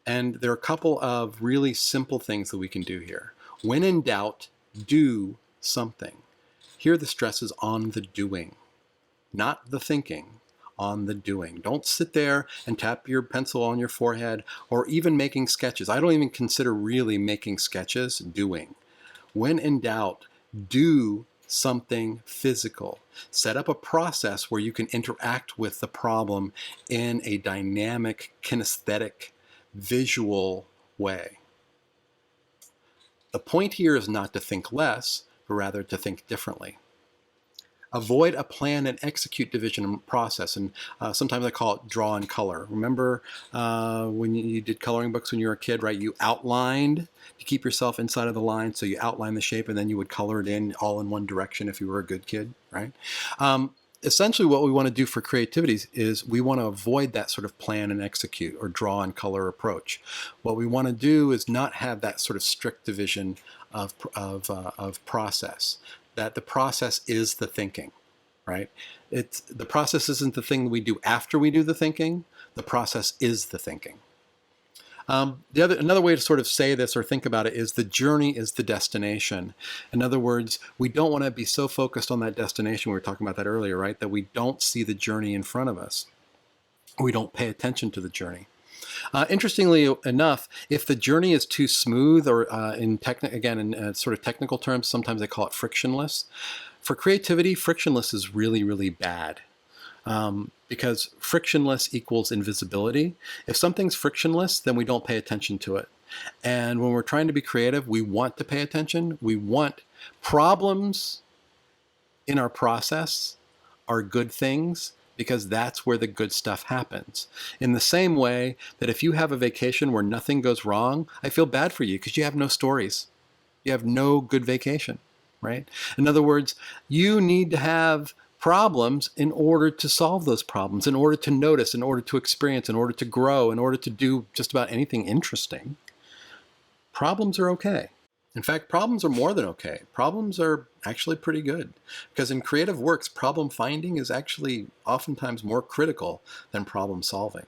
And there are a couple of really simple things that we can do here. When in doubt, do something. Here the stress is on the doing. not the thinking, on the doing. Don't sit there and tap your pencil on your forehead or even making sketches. I don't even consider really making sketches doing. When in doubt, do something physical. Set up a process where you can interact with the problem in a dynamic, kinesthetic, visual way. The point here is not to think less, but rather to think differently. Avoid a plan and execute division process, and sometimes I call it draw and color. Remember when you did coloring books when you were a kid, right? You outlined to keep yourself inside of the line, so you outline the shape and then you would color it in all in one direction if you were a good kid, right? Essentially what we want to do for creativity is we want to avoid that sort of plan and execute or draw and color approach. What we want to do is not have that sort of strict division of process, that the process is the thinking, right? The process isn't the thing we do after we do the thinking. The process is the thinking. Another way to sort of say this or think about it is the journey is the destination. In other words, we don't want to be so focused on that destination. We were talking about that earlier, right? That we don't see the journey in front of us. We don't pay attention to the journey. Interestingly enough, if the journey is too smooth, or in sort of technical terms, sometimes they call it frictionless. For creativity, frictionless is really, really bad. Because frictionless equals invisibility. If something's frictionless, then we don't pay attention to it. And when we're trying to be creative, we want to pay attention. We want problems in our process are good things, because that's where the good stuff happens. In the same way that if you have a vacation where nothing goes wrong, I feel bad for you because you have no stories. You have no good vacation, right? In other words, you need to have problems in order to solve those problems, in order to notice, in order to experience, in order to grow, in order to do just about anything interesting. Problems are okay. In fact, problems are more than okay. Problems are actually pretty good, because in creative works, problem finding is actually oftentimes more critical than problem solving.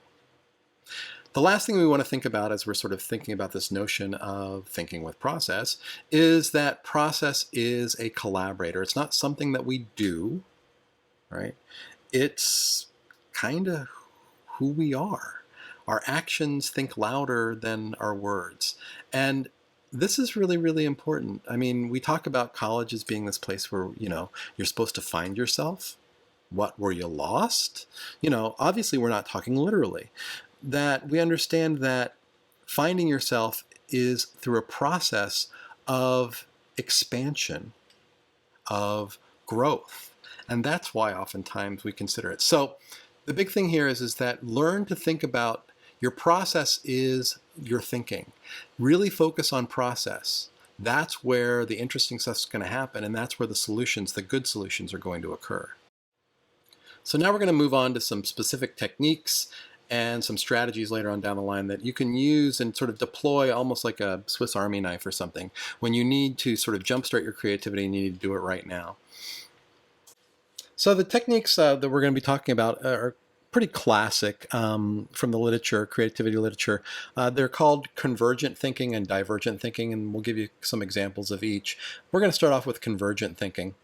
The last thing we want to think about as we're sort of thinking about this notion of thinking with process is that process is a collaborator. It's not something that we do, right? It's kind of who we are. Our actions think louder than our words. And this is really, really important. I mean, we talk about college as being this place where, you're supposed to find yourself. What, were you lost? Obviously we're not talking literally. That we understand that finding yourself is through a process of expansion, of growth. And that's why oftentimes we consider it. So the big thing here is that learn to think about your process is your thinking. Really focus on process. That's where the interesting stuff is going to happen, and that's where the solutions, the good solutions, are going to occur. So now we're going to move on to some specific techniques and some strategies later on down the line that you can use and sort of deploy almost like a Swiss Army knife or something when you need to sort of jumpstart your creativity and you need to do it right now. So the techniques that we're going to be talking about are pretty classic from the literature, creativity literature. They're called convergent thinking and divergent thinking, and we'll give you some examples of each. We're going to start off with convergent thinking.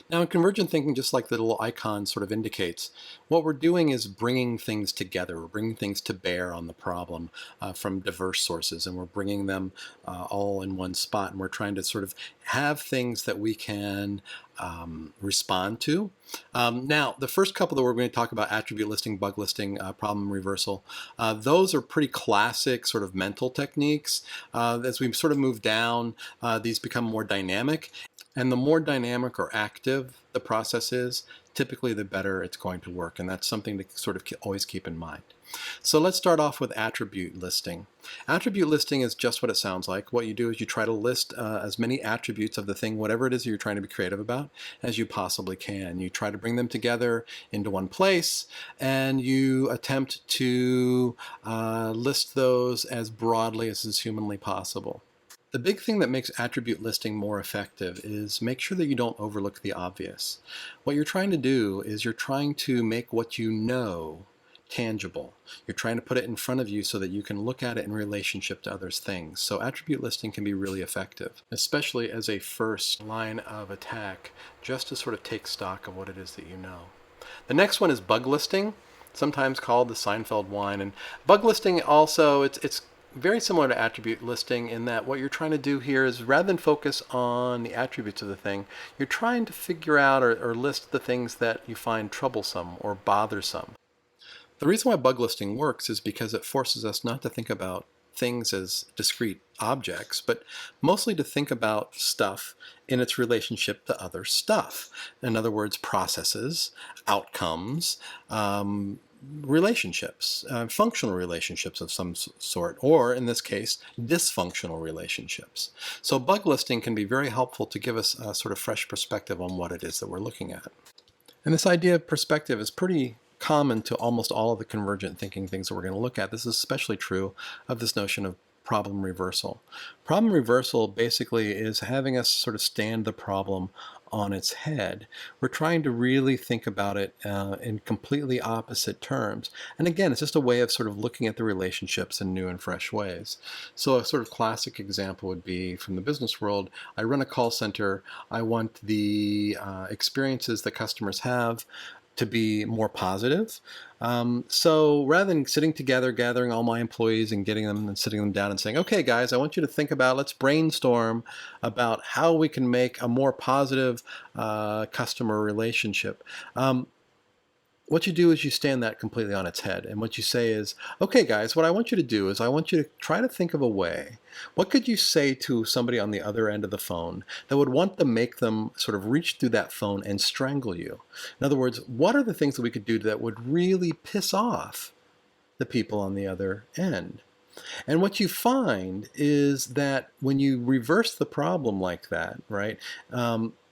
Now, in convergent thinking, just like the little icon sort of indicates, what we're doing is bringing things together. We're bringing things to bear on the problem from diverse sources, and we're bringing them all in one spot, and we're trying to sort of have things that we can respond to. Now, the first couple that we're going to talk about, attribute listing, bug listing, problem reversal, those are pretty classic sort of mental techniques. As we sort of move down, these become more dynamic. And the more dynamic or active the process is, typically the better it's going to work. And that's something to sort of always keep in mind. So let's start off with attribute listing. Attribute listing is just what it sounds like. What you do is you try to list as many attributes of the thing, whatever it is you're trying to be creative about, as you possibly can. You try to bring them together into one place, and you attempt to list those as broadly as is humanly possible. The big thing that makes attribute listing more effective is make sure that you don't overlook the obvious. What you're trying to do is you're trying to make what you know tangible. You're trying to put it in front of you so that you can look at it in relationship to other things. So attribute listing can be really effective, especially as a first line of attack, just to sort of take stock of what it is that you know. The next one is bug listing, sometimes called the Seinfeld whine. And bug listing also, it's very similar to attribute listing in that what you're trying to do here is, rather than focus on the attributes of the thing, you're trying to figure out or list the things that you find troublesome or bothersome. The reason why bug listing works is because it forces us not to think about things as discrete objects, but mostly to think about stuff in its relationship to other stuff. In other words, processes, outcomes, relationships, functional relationships of some sort, or in this case, dysfunctional relationships. So bug listing can be very helpful to give us a sort of fresh perspective on what it is that we're looking at. And this idea of perspective is pretty common to almost all of the convergent thinking things that we're going to look at. This is especially true of this notion of problem reversal. Problem reversal basically is having us sort of stand the problem on its head. We're trying to really think about it in completely opposite terms. And again, it's just a way of sort of looking at the relationships in new and fresh ways. So a sort of classic example would be from the business world. I run a call center. I want the experiences that customers have to be more positive. So rather than sitting together, gathering all my employees and getting them and sitting them down and saying, okay, guys, I want you to think about, let's brainstorm about how we can make a more positive customer relationship. What you do is you stand that completely on its head. And what you say is, okay, guys, what I want you to do is I want you to try to think of a way. What could you say to somebody on the other end of the phone that would want to make them sort of reach through that phone and strangle you? In other words, what are the things that we could do that would really piss off the people on the other end? And what you find is that when you reverse the problem like that, right,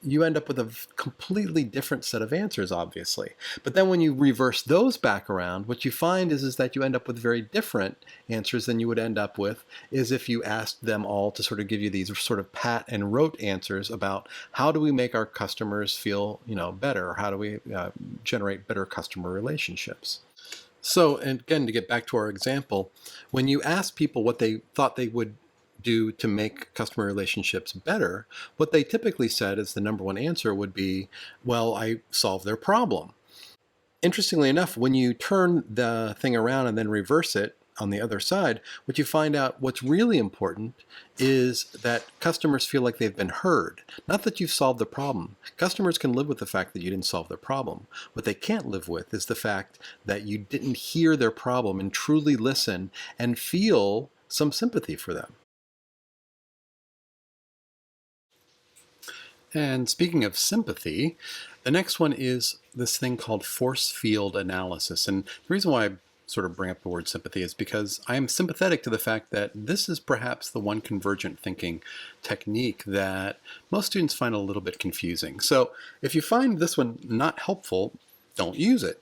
you end up with a completely different set of answers, obviously. But then when you reverse those back around, what you find is that you end up with very different answers than you would end up with is if you asked them all to sort of give you these sort of pat and rote answers about how do we make our customers feel, better, or how do we generate better customer relationships. So, and again, to get back to our example, when you ask people what they thought they would do to make customer relationships better, what they typically said as the number one answer would be, well, I solved their problem. Interestingly enough, when you turn the thing around and then reverse it on the other side, what you find out what's really important is that customers feel like they've been heard. Not that you've solved the problem. Customers can live with the fact that you didn't solve their problem. What they can't live with is the fact that you didn't hear their problem and truly listen and feel some sympathy for them. And speaking of sympathy, the next one is this thing called force field analysis. And the reason why I sort of bring up the word sympathy is because I am sympathetic to the fact that this is perhaps the one convergent thinking technique that most students find a little bit confusing. So if you find this one not helpful, don't use it.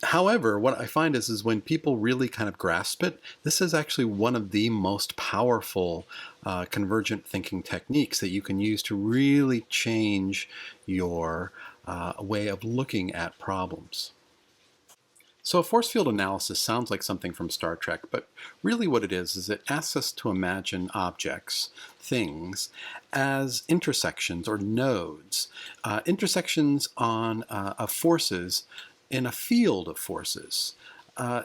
However, what I find is when people really kind of grasp it, this is actually one of the most powerful convergent thinking techniques that you can use to really change your way of looking at problems. So a force field analysis sounds like something from Star Trek, but really what it is it asks us to imagine objects, things, as intersections or nodes, intersections on of forces in a field of forces.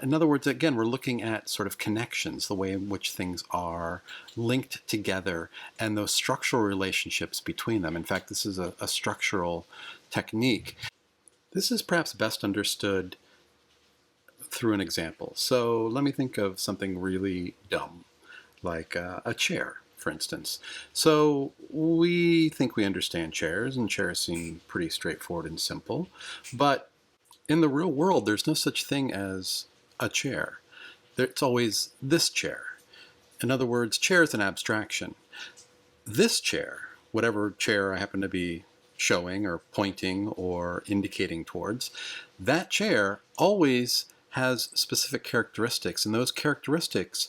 In other words, again, we're looking at sort of connections, the way in which things are linked together, and those structural relationships between them. In fact, this is a structural technique. This is perhaps best understood through an example. So let me think of something really dumb, like a chair, for instance. So we think we understand chairs, and chairs seem pretty straightforward and simple, but in the real world, there's no such thing as a chair. It's always this chair. In other words, chair is an abstraction. This chair, whatever chair I happen to be showing or pointing or indicating towards, that chair always has specific characteristics, and those characteristics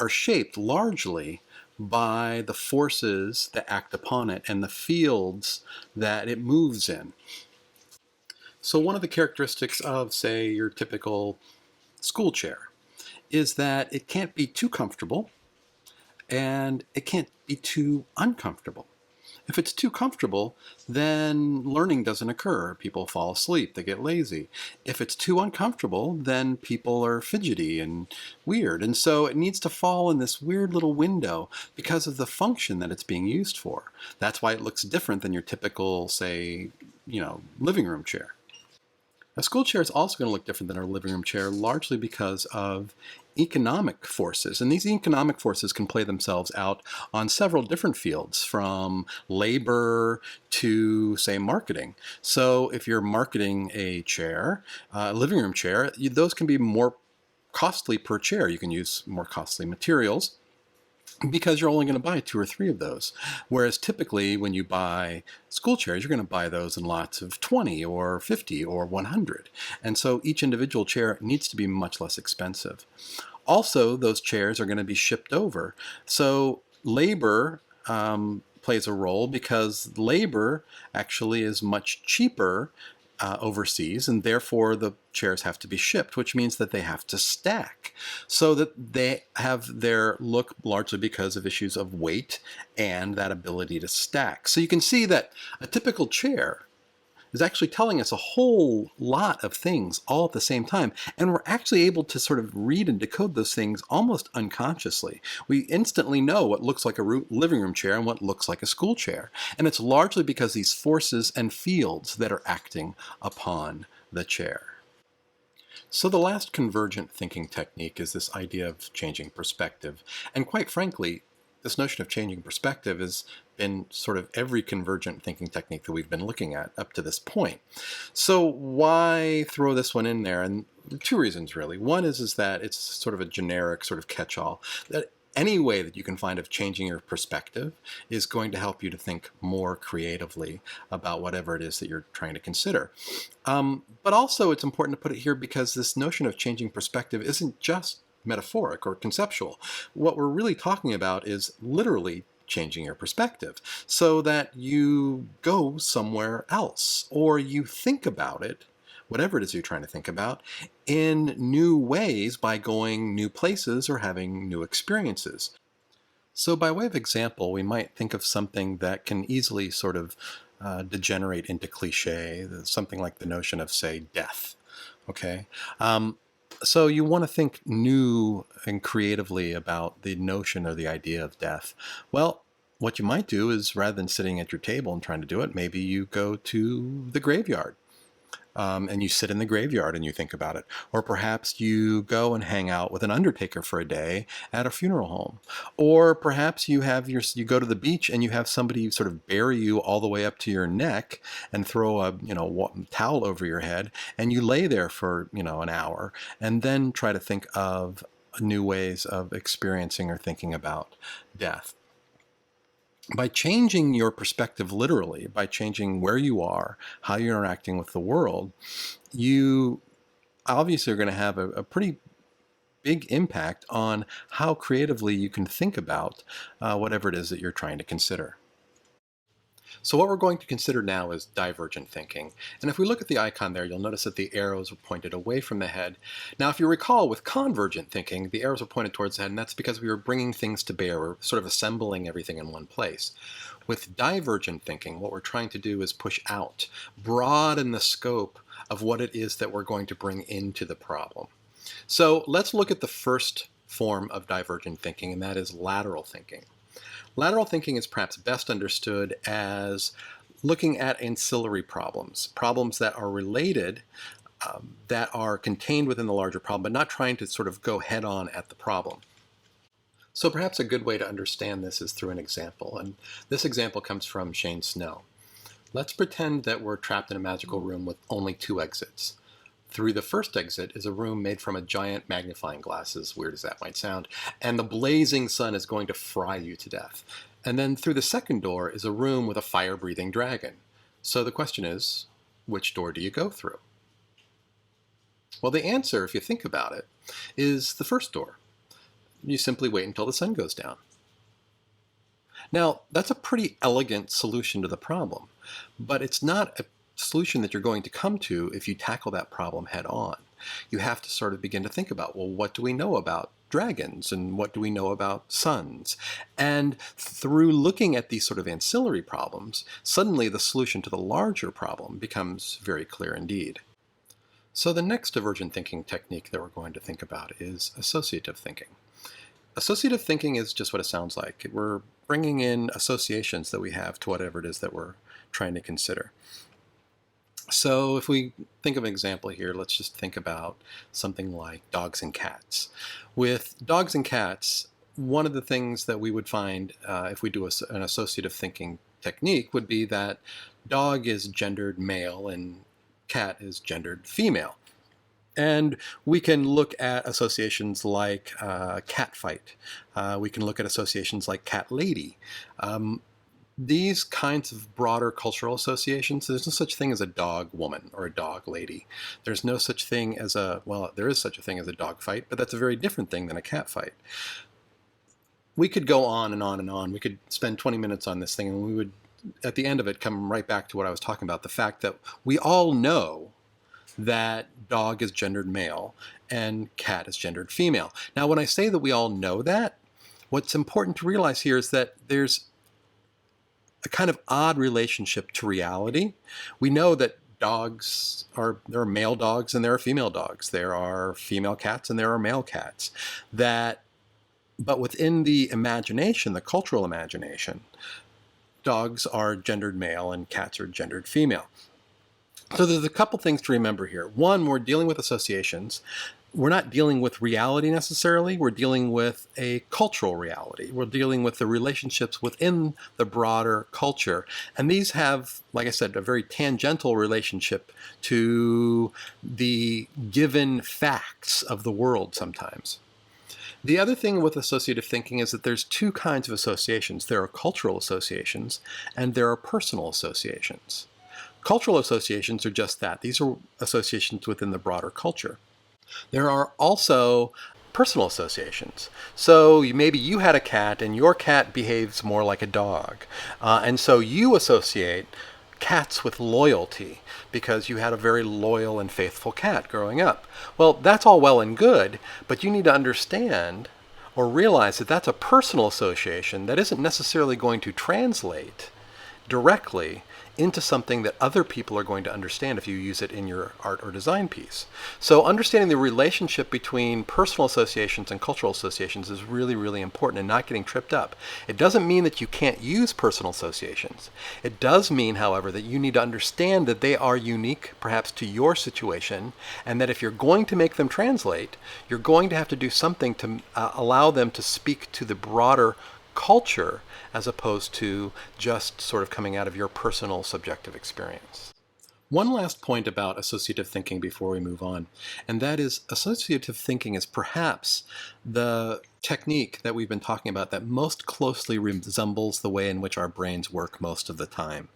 are shaped largely by the forces that act upon it and the fields that it moves in. So one of the characteristics of, say, your typical school chair is that it can't be too comfortable and it can't be too uncomfortable. If it's too comfortable, then learning doesn't occur. People fall asleep, they get lazy. If it's too uncomfortable, then people are fidgety and weird. And so it needs to fall in this weird little window because of the function that it's being used for. That's why it looks different than your typical, say, living room chair. A school chair is also going to look different than our living room chair, largely because of economic forces. And these economic forces can play themselves out on several different fields, from labor to, say, marketing. So if you're marketing a chair, a living room chair, those can be more costly per chair. You can use more costly materials because you're only going to buy 2 or 3 of those. Whereas typically when you buy school chairs, you're going to buy those in lots of 20 or 50 or 100. And so each individual chair needs to be much less expensive. Also, those chairs are going to be shipped over. So labor plays a role because labor actually is much cheaper overseas, and therefore the chairs have to be shipped, which means that they have to stack so that they have their look largely because of issues of weight and that ability to stack. So you can see that a typical chair is actually telling us a whole lot of things all at the same time. And we're actually able to sort of read and decode those things almost unconsciously. We instantly know what looks like a living room chair and what looks like a school chair. And it's largely because these forces and fields that are acting upon the chair. So the last convergent thinking technique is this idea of changing perspective. And quite frankly, this notion of changing perspective has been sort of every convergent thinking technique that we've been looking at up to this point. So why throw this one in there? And 2 reasons really. One is that it's sort of a generic sort of catch-all. That any way that you can find of changing your perspective is going to help you to think more creatively about whatever it is that you're trying to consider. But also it's important to put it here because this notion of changing perspective isn't just metaphoric or conceptual. What we're really talking about is literally changing your perspective so that you go somewhere else or you think about it, whatever it is you're trying to think about, in new ways by going new places or having new experiences. So by way of example, we might think of something that can easily sort of degenerate into cliche, something like the notion of, say, death. Okay. So you want to think new and creatively about the notion or the idea of death. Well, what you might do is rather than sitting at your table and trying to do it, maybe you go to the graveyard. And you sit in the graveyard and you think about it. Or perhaps you go and hang out with an undertaker for a day at a funeral home. Or perhaps you go to the beach and you have somebody sort of bury you all the way up to your neck and throw a towel over your head, and you lay there for an hour and then try to think of new ways of experiencing or thinking about death. By changing your perspective literally, by changing where you are, how you're interacting with the world, you obviously are going to have a pretty big impact on how creatively you can think about whatever it is that you're trying to consider. So what we're going to consider now is divergent thinking. And if we look at the icon there, you'll notice that the arrows are pointed away from the head. Now, if you recall, with convergent thinking, the arrows are pointed towards the head, and that's because we were bringing things to bear. We're sort of assembling everything in one place. With divergent thinking, what we're trying to do is push out, broaden the scope of what it is that we're going to bring into the problem. So let's look at the first form of divergent thinking, and that is lateral thinking. Lateral thinking is perhaps best understood as looking at ancillary problems, problems that are related, that are contained within the larger problem, but not trying to sort of go head on at the problem. So perhaps a good way to understand this is through an example, and this example comes from Shane Snow. Let's pretend that we're trapped in a magical room with only 2 exits. Through the first exit is a room made from a giant magnifying glass, as weird as that might sound, and the blazing sun is going to fry you to death. And then through the second door is a room with a fire-breathing dragon. So the question is, which door do you go through? Well, the answer, if you think about it, is the first door. You simply wait until the sun goes down. Now, that's a pretty elegant solution to the problem, but it's not a solution that you're going to come to if you tackle that problem head on. You have to sort of begin to think about, well, what do we know about dragons and what do we know about suns? And through looking at these sort of ancillary problems, suddenly the solution to the larger problem becomes very clear indeed. So the next divergent thinking technique that we're going to think about is associative thinking. Associative thinking is just what it sounds like. We're bringing in associations that we have to whatever it is that we're trying to consider. So if we think of an example here, let's just think about something like dogs and cats. With dogs and cats, one of the things that we would find if we do an associative thinking technique would be that dog is gendered male and cat is gendered female. And we can look at associations like cat fight. We can look at associations like cat lady. These kinds of broader cultural associations, there's no such thing as a dog woman or a dog lady. There's no such thing as well, there is such a thing as a dog fight, but that's a very different thing than a cat fight. We could go on and on and on. We could spend 20 minutes on this thing and we would, at the end of it, come right back to what I was talking about, the fact that we all know that dog is gendered male and cat is gendered female. Now, when I say that we all know that, what's important to realize here is that there's a kind of odd relationship to reality. We know that there are male dogs and there are female dogs. There are female cats and there are male cats. But within the imagination, the cultural imagination, dogs are gendered male and cats are gendered female. So there's a couple things to remember here. One, we're dealing with associations. We're not dealing with reality necessarily. We're dealing with a cultural reality. We're dealing with the relationships within the broader culture. And these have, like I said, a very tangential relationship to the given facts of the world sometimes. The other thing with associative thinking is that there's two kinds of associations. There are cultural associations and there are personal associations. Cultural associations are just that. These are associations within the broader culture. There are also personal associations. So maybe you had a cat and your cat behaves more like a dog. And so you associate cats with loyalty because you had a very loyal and faithful cat growing up. Well, that's all well and good, but you need to understand or realize that that's a personal association that isn't necessarily going to translate directly into something that other people are going to understand if you use it in your art or design piece. So understanding the relationship between personal associations and cultural associations is really, really important and not getting tripped up. It doesn't mean that you can't use personal associations. It does mean, however, that you need to understand that they are unique, perhaps to your situation, and that if you're going to make them translate, you're going to have to do something to allow them to speak to the broader culture as opposed to just sort of coming out of your personal subjective experience. One last point about associative thinking before we move on, and that is associative thinking is perhaps the technique that we've been talking about that most closely resembles the way in which our brains work most of the time.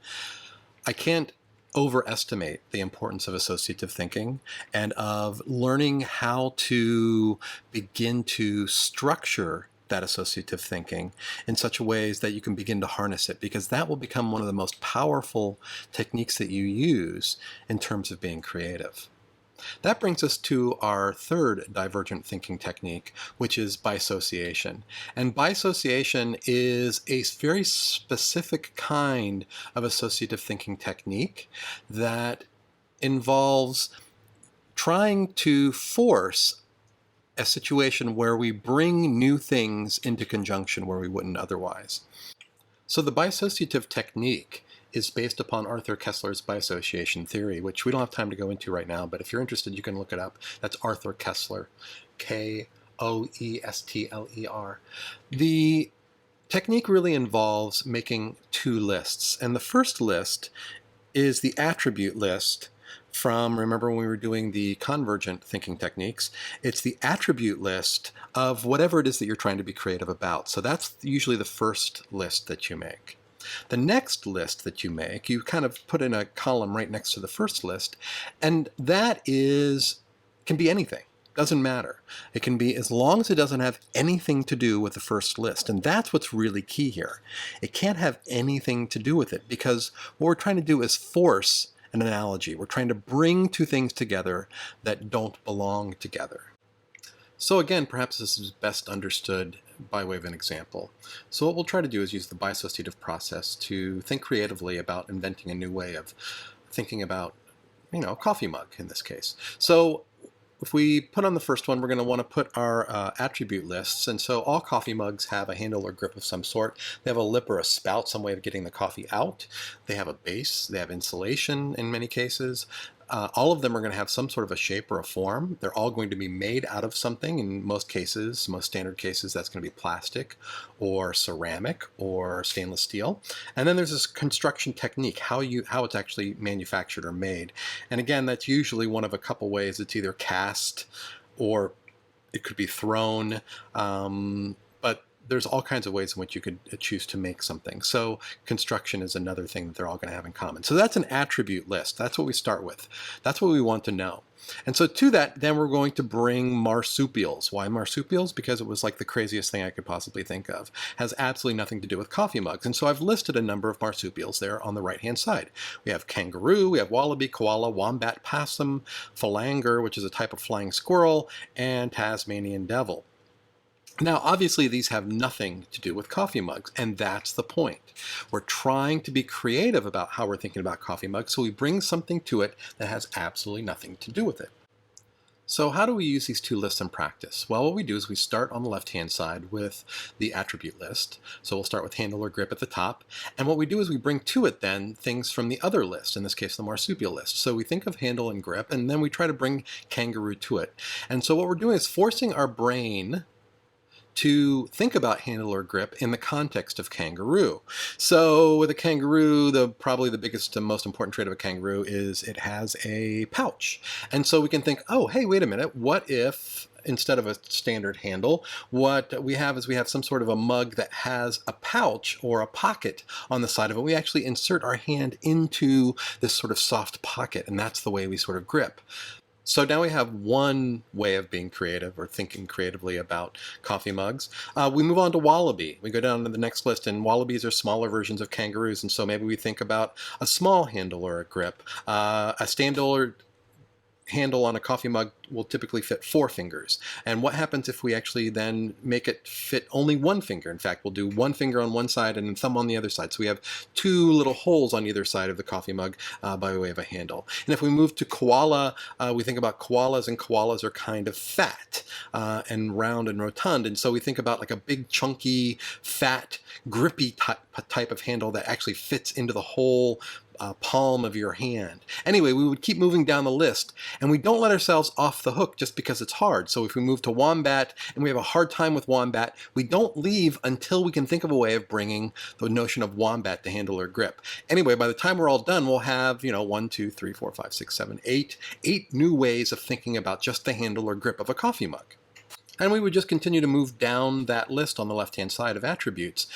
I can't overestimate the importance of associative thinking and of learning how to begin to structure that associative thinking in such a ways that you can begin to harness it, because that will become one of the most powerful techniques that you use in terms of being creative. That brings us to our third divergent thinking technique, which is bisociation. And bisociation is a very specific kind of associative thinking technique that involves trying to force a situation where we bring new things into conjunction where we wouldn't otherwise. So the bisociative technique is based upon Arthur Koestler's bisociation theory, which we don't have time to go into right now, but if you're interested, you can look it up. That's Arthur Koestler, Koestler. The technique really involves making two lists, and the first list is the attribute list from, remember when we were doing the convergent thinking techniques, it's the attribute list of whatever it is that you're trying to be creative about. So that's usually the first list that you make. The next list that you make, you kind of put in a column right next to the first list, and that can be anything. Doesn't matter. It can be as long as it doesn't have anything to do with the first list. And that's what's really key here. It can't have anything to do with it, because what we're trying to do is force an analogy. We're trying to bring two things together that don't belong together. So again, perhaps this is best understood by way of an example. So what we'll try to do is use the biassociative process to think creatively about inventing a new way of thinking about, a coffee mug in this case. So if we put on the first one, we're going to want to put our attribute lists. And so all coffee mugs have a handle or grip of some sort. They have a lip or a spout, some way of getting the coffee out. They have a base. They have insulation in many cases. All of them are going to have some sort of a shape or a form. They're all going to be made out of something. In most cases, most standard cases, that's going to be plastic or ceramic or stainless steel. And then there's this construction technique, how it's actually manufactured or made. And again, that's usually one of a couple ways. It's either cast or it could be thrown. But there's all kinds of ways in which you could choose to make something. So construction is another thing that they're all going to have in common. So that's an attribute list. That's what we start with. That's what we want to know. And so to that, then we're going to bring marsupials. Why marsupials? Because it was like the craziest thing I could possibly think of. Has absolutely nothing to do with coffee mugs. And so I've listed a number of marsupials there on the right-hand side. We have kangaroo, we have wallaby, koala, wombat, possum, phalanger, which is a type of flying squirrel, and Tasmanian devil. Now, obviously, these have nothing to do with coffee mugs, and that's the point. We're trying to be creative about how we're thinking about coffee mugs, so we bring something to it that has absolutely nothing to do with it. So how do we use these two lists in practice? Well, what we do is we start on the left-hand side with the attribute list. So we'll start with handle or grip at the top. And what we do is we bring to it then things from the other list, in this case the marsupial list. So we think of handle and grip, and then we try to bring kangaroo to it. And so what we're doing is forcing our brain to think about handle or grip in the context of kangaroo. So with a kangaroo, probably the biggest and most important trait of a kangaroo is it has a pouch. And so we can think, oh, hey, wait a minute, what if instead of a standard handle, what we have is we have some sort of a mug that has a pouch or a pocket on the side of it. We actually insert our hand into this sort of soft pocket, and that's the way we sort of grip. So now we have one way of being creative or thinking creatively about coffee mugs. We move on to wallaby. We go down to the next list, and wallabies are smaller versions of kangaroos, and so maybe we think about a small handle or a grip. A standard handle on a coffee mug will typically fit 4 fingers. And what happens if we actually then make it fit only 1 finger? In fact, we'll do 1 finger on one side and then thumb on the other side. So we have 2 little holes on either side of the coffee mug by way of a handle. And if we move to koala, we think about koalas, and koalas are kind of fat and round and rotund. And so we think about like a big, chunky, fat, grippy type of handle that actually fits into the whole palm of your hand. Anyway, we would keep moving down the list, and we don't let ourselves off the hook just because it's hard. So if we move to wombat and we have a hard time with wombat, we don't leave until we can think of a way of bringing the notion of wombat to handle or grip. Anyway, by the time we're all done, we'll have, 1, 2, 3, 4, 5, 6, 7, 8 new ways of thinking about just the handle or grip of a coffee mug. And we would just continue to move down that list on the left-hand side of attributes.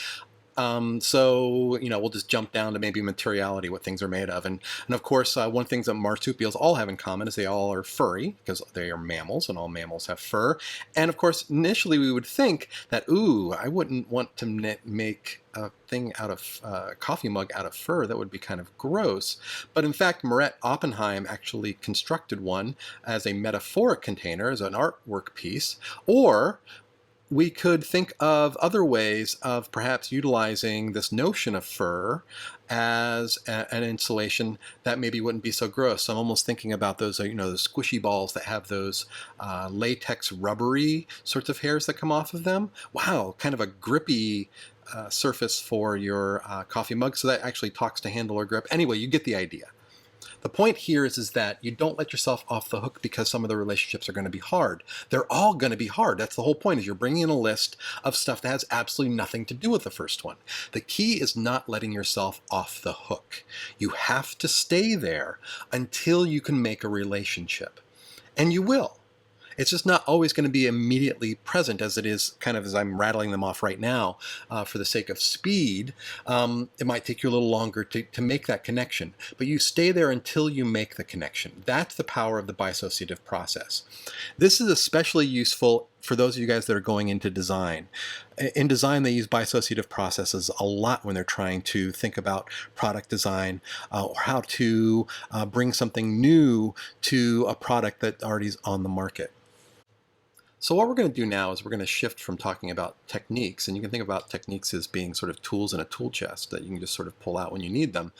So, we'll just jump down to maybe materiality, what things are made of. And of course, one thing that marsupials all have in common is they all are furry, because they are mammals, and all mammals have fur. And of course, initially we would think that, I wouldn't want to make a thing out of coffee mug out of fur. That would be kind of gross. But in fact, Moret Oppenheim actually constructed one as a metaphoric container, as an artwork piece, or we could think of other ways of perhaps utilizing this notion of fur as an insulation that maybe wouldn't be so gross. So I'm almost thinking about those, those squishy balls that have those latex rubbery sorts of hairs that come off of them. Wow, kind of a grippy surface for your coffee mug. So that actually talks to handle or grip. Anyway, you get the idea. The point here is that you don't let yourself off the hook because some of the relationships are going to be hard. They're all going to be hard. That's the whole point, is you're bringing in a list of stuff that has absolutely nothing to do with the first one. The key is not letting yourself off the hook. You have to stay there until you can make a relationship. And you will. It's just not always going to be immediately present as it is kind of as I'm rattling them off right now for the sake of speed. It might take you a little longer to make that connection, but you stay there until you make the connection. That's the power of the biassociative process. This is especially useful for those of you guys that are going into design. In design, they use biassociative processes a lot when they're trying to think about product design or how to bring something new to a product that already is on the market. So what we're going to do now is we're going to shift from talking about techniques, and you can think about techniques as being sort of tools in a tool chest that you can just sort of pull out when you need them,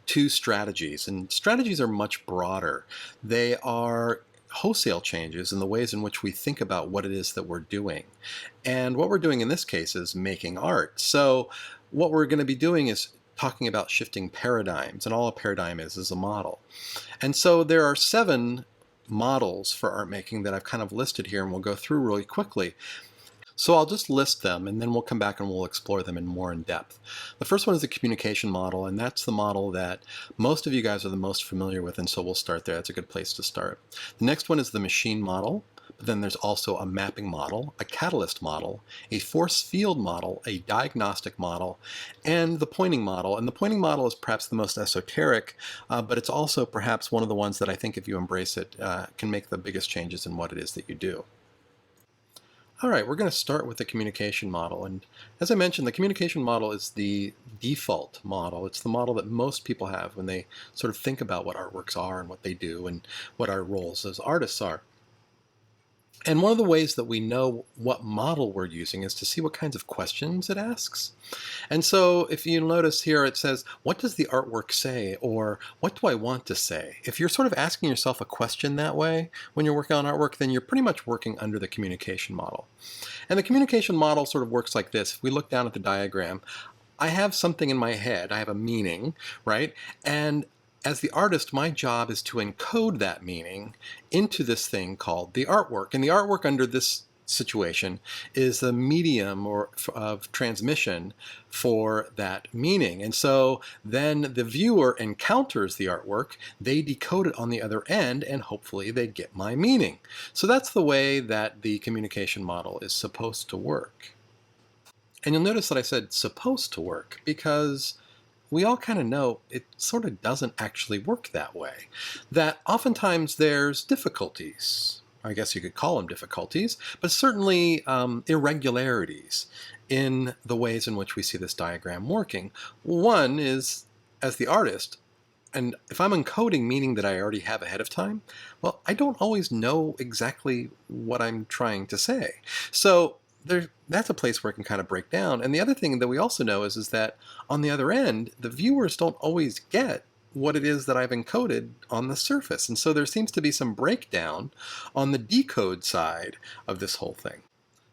to strategies. And strategies are much broader. They are wholesale changes in the ways in which we think about what it is that we're doing. And what we're doing in this case is making art. So what we're going to be doing is talking about shifting paradigms, and all a paradigm is a model. And so there are 7 models for art making that I've kind of listed here, and we'll go through really quickly. So I'll just list them, and then we'll come back and we'll explore them more in depth. The first one is the communication model, and that's the model that most of you guys are the most familiar with, and so we'll start there. That's a good place to start. The next one is the machine model. But then there's also a mapping model, a catalyst model, a force field model, a diagnostic model, and the pointing model. And the pointing model is perhaps the most esoteric, but it's also perhaps one of the ones that I think if you embrace it can make the biggest changes in what it is that you do. All right, we're going to start with the communication model. And as I mentioned, the communication model is the default model. It's the model that most people have when they sort of think about what artworks are and what they do and what our roles as artists are. And one of the ways that we know what model we're using is to see what kinds of questions it asks. And so if you notice here, it says, what does the artwork say? Or what do I want to say? If you're sort of asking yourself a question that way when you're working on artwork, then you're pretty much working under the communication model. And the communication model sort of works like this. If we look down at the diagram, I have something in my head. I have a meaning, right? And as the artist, my job is to encode that meaning into this thing called the artwork. And the artwork under this situation is the medium of transmission for that meaning. And so then the viewer encounters the artwork, they decode it on the other end, and hopefully they get my meaning. So that's the way that the communication model is supposed to work. And you'll notice that I said supposed to work because we all kind of know it sort of doesn't actually work that way. That oftentimes there's difficulties, I guess you could call them difficulties, but certainly irregularities in the ways in which we see this diagram working. One is, as the artist, and if I'm encoding meaning that I already have ahead of time, well, I don't always know exactly what I'm trying to say. So that's a place where it can kind of break down. And the other thing that we also know is that on the other end, the viewers don't always get what it is that I've encoded on the surface. And so there seems to be some breakdown on the decode side of this whole thing.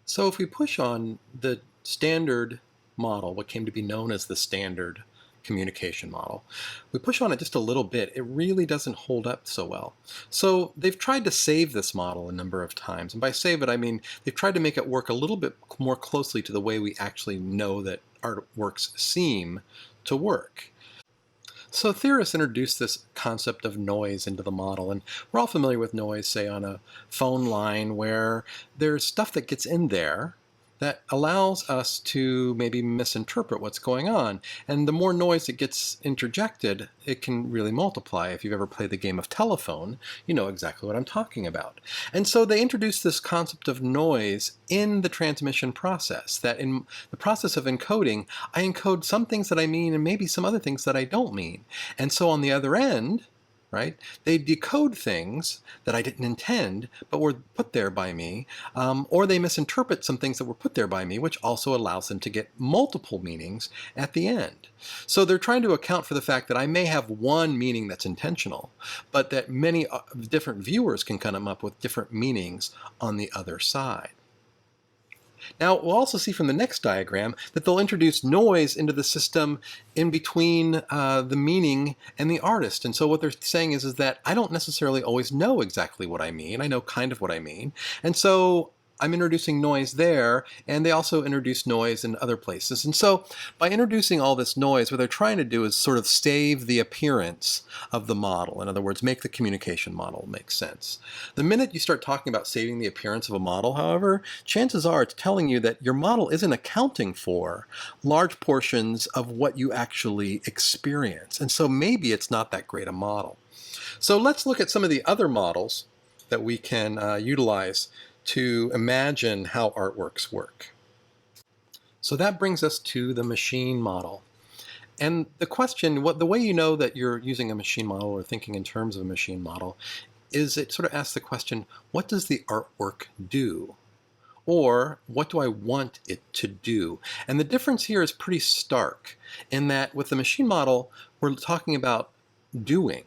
So if we push on the standard model, what came to be known as the standard communication model, we push on it just a little bit, it really doesn't hold up so well. So they've tried to save this model a number of times. And by save it, I mean they've tried to make it work a little bit more closely to the way we actually know that artworks seem to work. So theorists introduced this concept of noise into the model, and we're all familiar with noise, say on a phone line, where there's stuff that gets in there that allows us to maybe misinterpret what's going on. And the more noise that gets interjected, it can really multiply. If you've ever played the game of telephone, you know exactly what I'm talking about. And so they introduced this concept of noise in the transmission process, that in the process of encoding, I encode some things that I mean and maybe some other things that I don't mean. And so on the other end, right? They decode things that I didn't intend, but were put there by me, or they misinterpret some things that were put there by me, which also allows them to get multiple meanings at the end. So they're trying to account for the fact that I may have one meaning that's intentional, but that many different viewers can come up with different meanings on the other side. Now, we'll also see from the next diagram that they'll introduce noise into the system in between the meaning and the artist. And so what they're saying is that I don't necessarily always know exactly what I mean. I know kind of what I mean. And so I'm introducing noise there, and they also introduce noise in other places. And so by introducing all this noise, what they're trying to do is sort of save the appearance of the model. In other words, make the communication model make sense. The minute you start talking about saving the appearance of a model, however, chances are it's telling you that your model isn't accounting for large portions of what you actually experience. And so maybe it's not that great a model. So let's look at some of the other models that we can utilize to imagine how artworks work. So that brings us to the machine model. And the question, the way you know that you're using a machine model or thinking in terms of a machine model is it sort of asks the question, what does the artwork do? Or what do I want it to do? And the difference here is pretty stark in that with the machine model, we're talking about doing.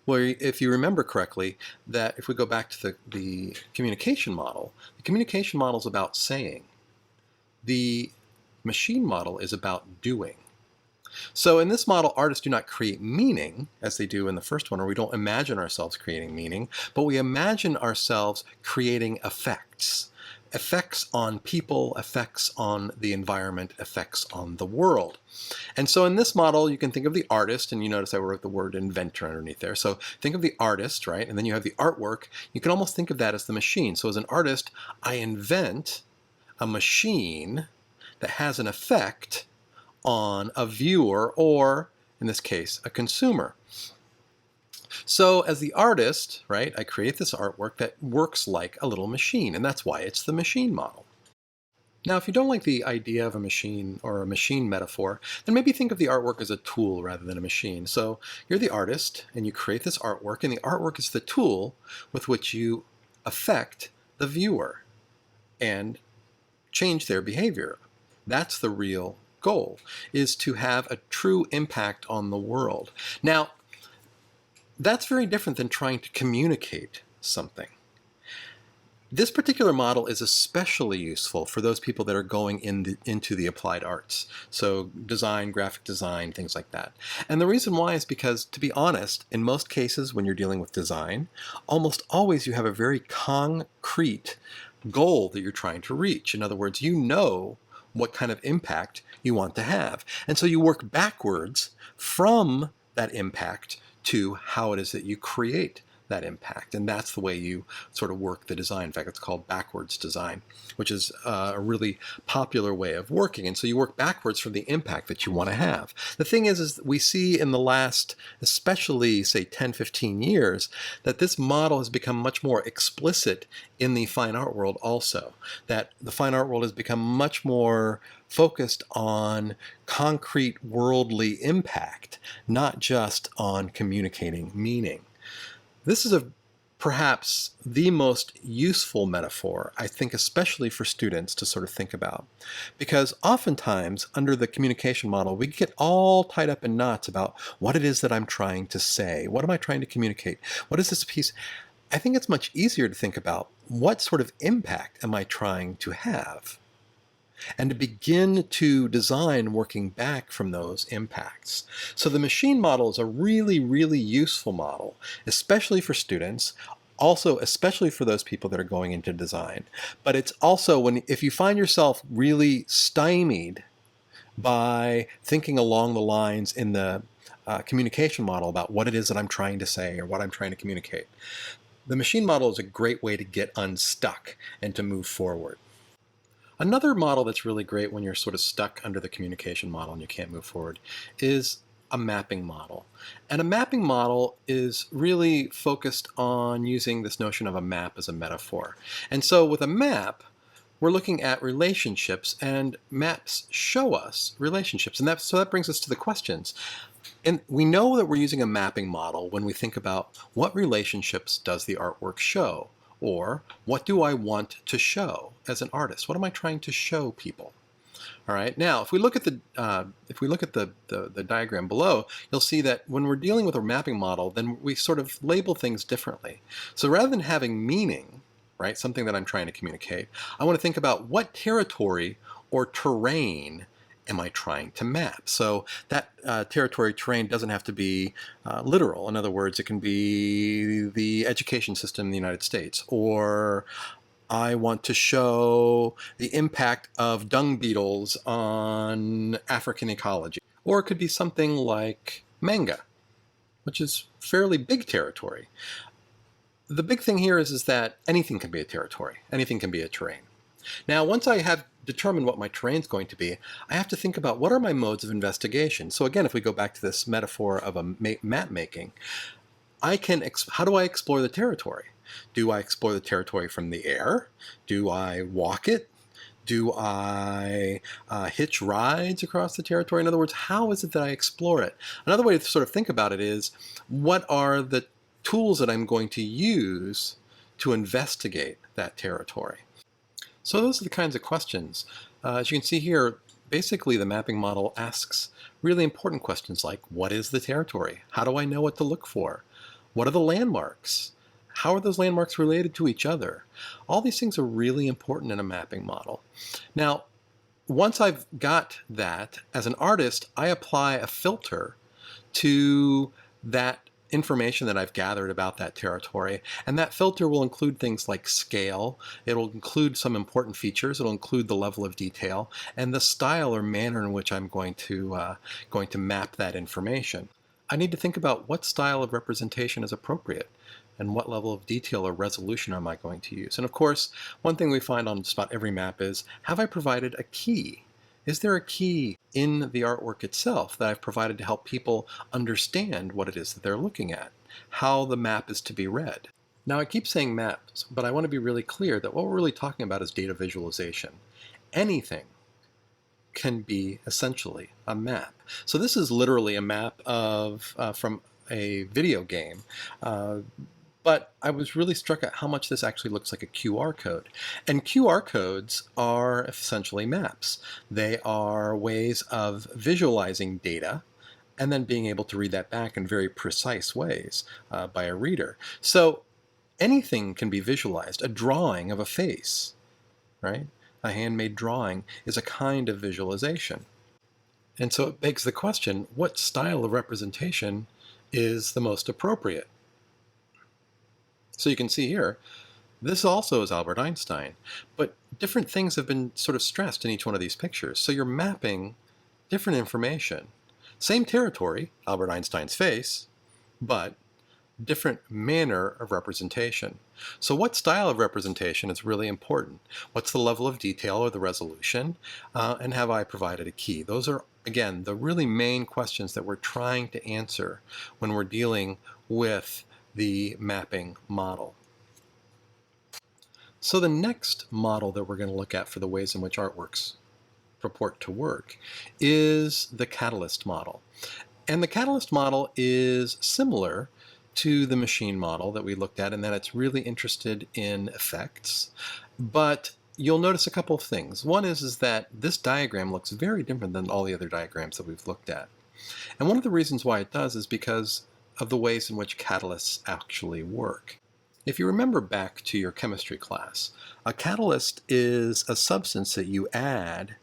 Where if you remember correctly, that if we go back to the communication model is about saying. The machine model is about doing. So in this model, artists do not create meaning as they do in the first one, or we don't imagine ourselves creating meaning, but we imagine ourselves creating effects. Effects on people, effects on the environment, effects on the world. And so in this model, you can think of the artist, and you notice I wrote the word inventor underneath there. So think of the artist, right? And then you have the artwork. You can almost think of that as the machine. So as an artist, I invent a machine that has an effect on a viewer, or in this case, a consumer. So as the artist, right, I create this artwork that works like a little machine, and that's why it's the machine model. Now, if you don't like the idea of a machine or a machine metaphor, then maybe think of the artwork as a tool rather than a machine. So you're the artist, and you create this artwork, and the artwork is the tool with which you affect the viewer and change their behavior. That's the real goal, is to have a true impact on the world. Now, that's very different than trying to communicate something. This particular model is especially useful for those people that are going into the applied arts. So design, graphic design, things like that. And the reason why is because, to be honest, in most cases when you're dealing with design, almost always you have a very concrete goal that you're trying to reach. In other words, you know what kind of impact you want to have. And so you work backwards from that impact to how it is that you create that impact. And that's the way you sort of work the design. In fact, it's called backwards design, which is a really popular way of working. And so you work backwards from the impact that you want to have. The thing is we see in the last, especially say 10, 15 years, that this model has become much more explicit in the fine art world also. That the fine art world has become much more focused on concrete worldly impact, not just on communicating meaning. This is perhaps the most useful metaphor, I think, especially for students to sort of think about. Because oftentimes, under the communication model, we get all tied up in knots about what it is that I'm trying to say. What am I trying to communicate? What is this piece? I think it's much easier to think about what sort of impact am I trying to have? And to begin to design working back from those impacts. So the machine model is a really, really useful model, especially for students, also especially for those people that are going into design. But it's also if you find yourself really stymied by thinking along the lines in the communication model about what it is that I'm trying to say or what I'm trying to communicate, the machine model is a great way to get unstuck and to move forward. Another model that's really great when you're sort of stuck under the communication model and you can't move forward is a mapping model. And a mapping model is really focused on using this notion of a map as a metaphor. And so with a map, we're looking at relationships, and maps show us relationships. And so that brings us to the questions. And we know that we're using a mapping model when we think about what relationships does the artwork show? Or what do I want to show as an artist? What am I trying to show people? All right. Now, if we look at the diagram below, you'll see that when we're dealing with a mapping model, then we sort of label things differently. So rather than having meaning, right, something that I'm trying to communicate, I want to think about what territory or terrain am I trying to map? So that territory terrain doesn't have to be literal. In other words, it can be the education system in the United States, or I want to show the impact of dung beetles on African ecology. Or it could be something like manga, which is fairly big territory. The big thing here is that anything can be a territory. Anything can be a terrain. Now, once I have determined what my terrain is going to be, I have to think about what are my modes of investigation. So again, if we go back to this metaphor of a map making, how do I explore the territory? Do I explore the territory from the air? Do I walk it? Do I hitch rides across the territory? In other words, how is it that I explore it? Another way to sort of think about it is, what are the tools that I'm going to use to investigate that territory? So those are the kinds of questions. As you can see here, basically the mapping model asks really important questions like, what is the territory? How do I know what to look for? What are the landmarks? How are those landmarks related to each other? All these things are really important in a mapping model. Now, once I've got that, as an artist, I apply a filter to that information that I've gathered about that territory. And that filter will include things like scale. It'll include some important features. It'll include the level of detail and the style or manner in which I'm going to map that information. I need to think about what style of representation is appropriate and what level of detail or resolution am I going to use. And of course, one thing we find on just about every map is, have I provided a key? Is there a key in the artwork itself that I've provided to help people understand what it is that they're looking at, how the map is to be read? Now, I keep saying maps, but I want to be really clear that what we're really talking about is data visualization. Anything can be essentially a map. So this is literally a map of from a video game. But I was really struck at how much this actually looks like a QR code. And QR codes are essentially maps. They are ways of visualizing data and then being able to read that back in very precise ways by a reader. So anything can be visualized. A drawing of a face, right? A handmade drawing is a kind of visualization. And so it begs the question, what style of representation is the most appropriate? So you can see here, this also is Albert Einstein, but different things have been sort of stressed in each one of these pictures. So you're mapping different information. Same territory, Albert Einstein's face, but different manner of representation. So what style of representation is really important? What's the level of detail or the resolution? And have I provided a key? Those are, again, the really main questions that we're trying to answer when we're dealing with the mapping model. So the next model that we're going to look at for the ways in which artworks purport to work is the catalyst model. And the catalyst model is similar to the machine model that we looked at in that it's really interested in effects. But you'll notice a couple of things. One is that this diagram looks very different than all the other diagrams that we've looked at. And one of the reasons why it does is because of the ways in which catalysts actually work. If you remember back to your chemistry class, a catalyst is a substance that you add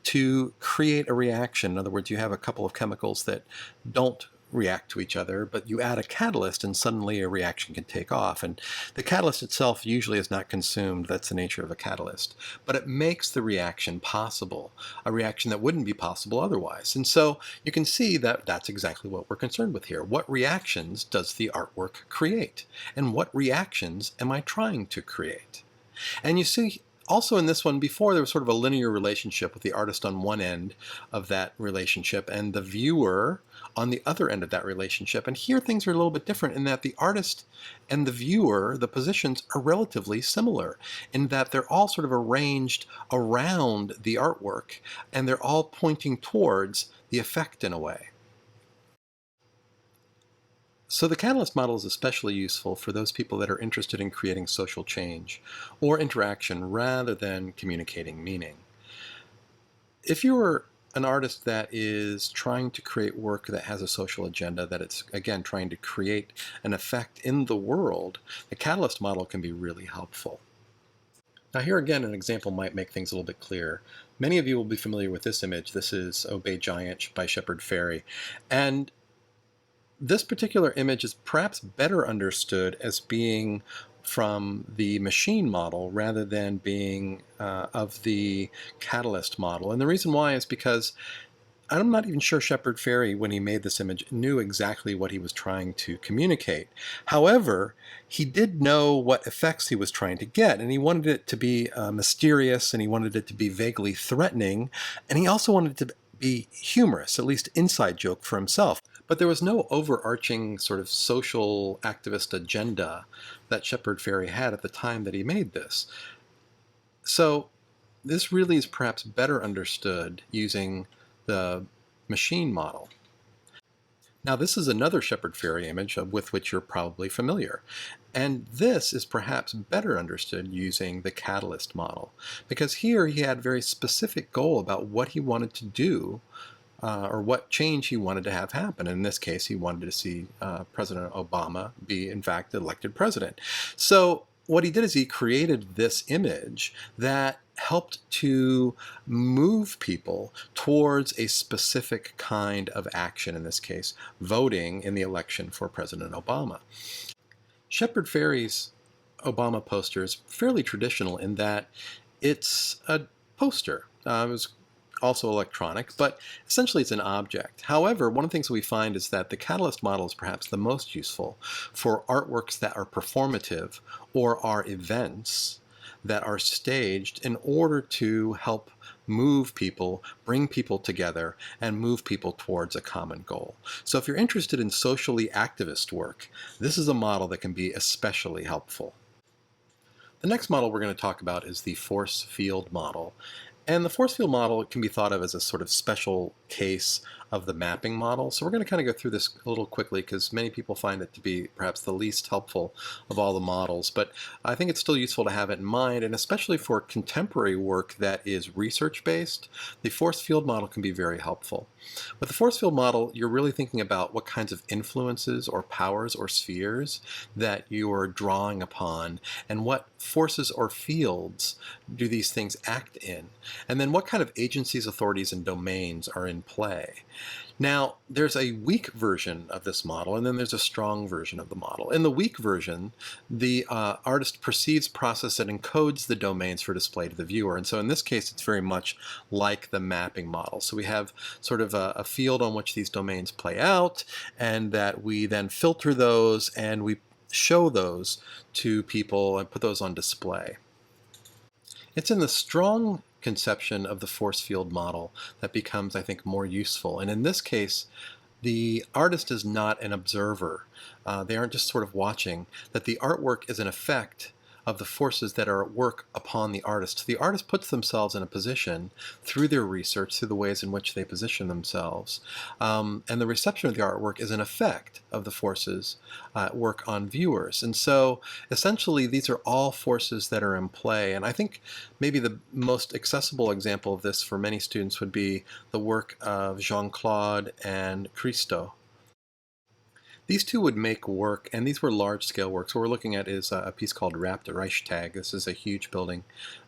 to create a reaction. In other words, you have a couple of chemicals that don't react to each other, but you add a catalyst and suddenly a reaction can take off. And the catalyst itself usually is not consumed. That's the nature of a catalyst. But it makes the reaction possible, a reaction that wouldn't be possible otherwise. And so you can see that that's exactly what we're concerned with here. What reactions does the artwork create? And what reactions am I trying to create? And you see also in this one, before there was sort of a linear relationship with the artist on one end of that relationship and the viewer on the other end of that relationship. And here things are a little bit different in that the artist and the viewer, the positions are relatively similar in that they're all sort of arranged around the artwork and they're all pointing towards the effect in a way. So the catalyst model is especially useful for those people that are interested in creating social change or interaction rather than communicating meaning. If you're an artist that is trying to create work that has a social agenda, that it's, again, trying to create an effect in the world, the catalyst model can be really helpful. Now here again, an example might make things a little bit clearer. Many of you will be familiar with this image. This is Obey Giant by Shepard Fairey. And this particular image is perhaps better understood as being from the machine model rather than being of the catalyst model. And the reason why is because I'm not even sure Shepard Fairey, when he made this image, knew exactly what he was trying to communicate. However, he did know what effects he was trying to get, and he wanted it to be mysterious, and he wanted it to be vaguely threatening, and he also wanted it to be humorous, at least inside joke for himself. But there was no overarching sort of social activist agenda that Shepard Fairey had at the time that he made this. So this really is perhaps better understood using the machine model. Now, this is another Shepard-Fairey image with which you're probably familiar. And this is perhaps better understood using the catalyst model, because here he had a very specific goal about what he wanted to do or what change he wanted to have happen. In this case, he wanted to see President Obama be, in fact, elected president. So what he did is he created this image that helped to move people towards a specific kind of action, in this case, voting in the election for President Obama. Shepard Fairey's Obama poster is fairly traditional in that it's a poster. It was also electronic, but essentially it's an object. However, one of the things we find is that the catalyst model is perhaps the most useful for artworks that are performative or are events that are staged in order to help move people, bring people together, and move people towards a common goal. So if you're interested in socially activist work, this is a model that can be especially helpful. The next model we're going to talk about is the force field model. And the force field model can be thought of as a sort of special case of the mapping model. So we're going to kind of go through this a little quickly because many people find it to be perhaps the least helpful of all the models. But I think it's still useful to have it in mind, and especially for contemporary work that is research-based, the force field model can be very helpful. With the force field model, you're really thinking about what kinds of influences or powers or spheres that you are drawing upon, and what forces or fields do these things act in, and then what kind of agencies, authorities, and domains are in play. Now, there's a weak version of this model, and then there's a strong version of the model. In the weak version, the artist perceives, processes, and encodes the domains for display to the viewer. And so in this case, it's very much like the mapping model. So we have sort of a field on which these domains play out, and that we then filter those, and we show those to people and put those on display. It's in the strong conception of the force field model that becomes, I think, more useful. And in this case, the artist is not an observer. They aren't just sort of watching, that the artwork is an effect of the forces that are at work upon the artist. The artist puts themselves in a position through their research, through the ways in which they position themselves. And the reception of the artwork is an effect of the forces at work on viewers. And so essentially these are all forces that are in play. And I think maybe the most accessible example of this for many students would be the work of Jean-Claude and Christo. These two would make work, and these were large-scale works. What we're looking at is a piece called Wrapped Reichstag. This is a huge building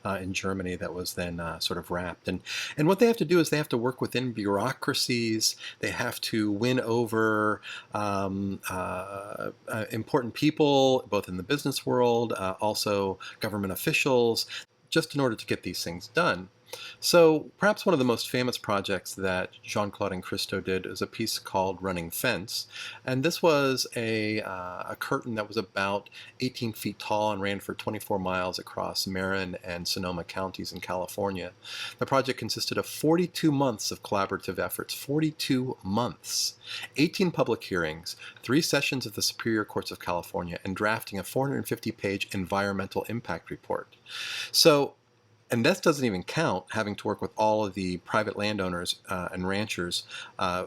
in Germany that was then sort of wrapped. And what they have to do is they have to work within bureaucracies. They have to win over important people, both in the business world, also government officials, just in order to get these things done. So perhaps one of the most famous projects that Jean-Claude and Christo did is a piece called Running Fence. And this was a curtain that was about 18 feet tall and ran for 24 miles across Marin and Sonoma counties in California. The project consisted of 42 months of collaborative efforts, 42 months, 18 public hearings, 3 sessions of the Superior Courts of California, and drafting a 450-page environmental impact report. And this doesn't even count having to work with all of the private landowners and ranchers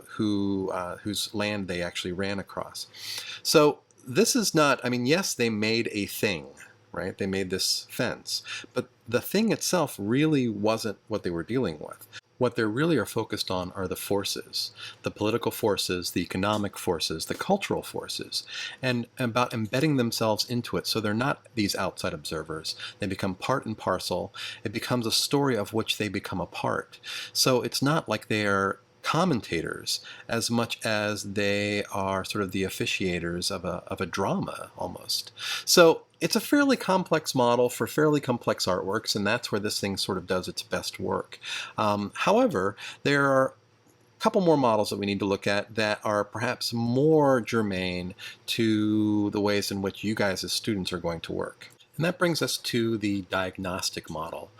whose land they actually ran across. So this is not, I mean, yes, they made a thing, right? They made this fence, but the thing itself really wasn't what they were dealing with. What they really are focused on are the forces, the political forces, the economic forces, the cultural forces, and about embedding themselves into it so they're not these outside observers. They become part and parcel. It becomes a story of which they become a part. So it's not like they're commentators as much as they are sort of the officiators of a drama almost. So it's a fairly complex model for fairly complex artworks, and that's where this thing sort of does its best work. However, there are a couple more models that we need to look at that are perhaps more germane to the ways in which you guys as students are going to work. And that brings us to the diagnostic model.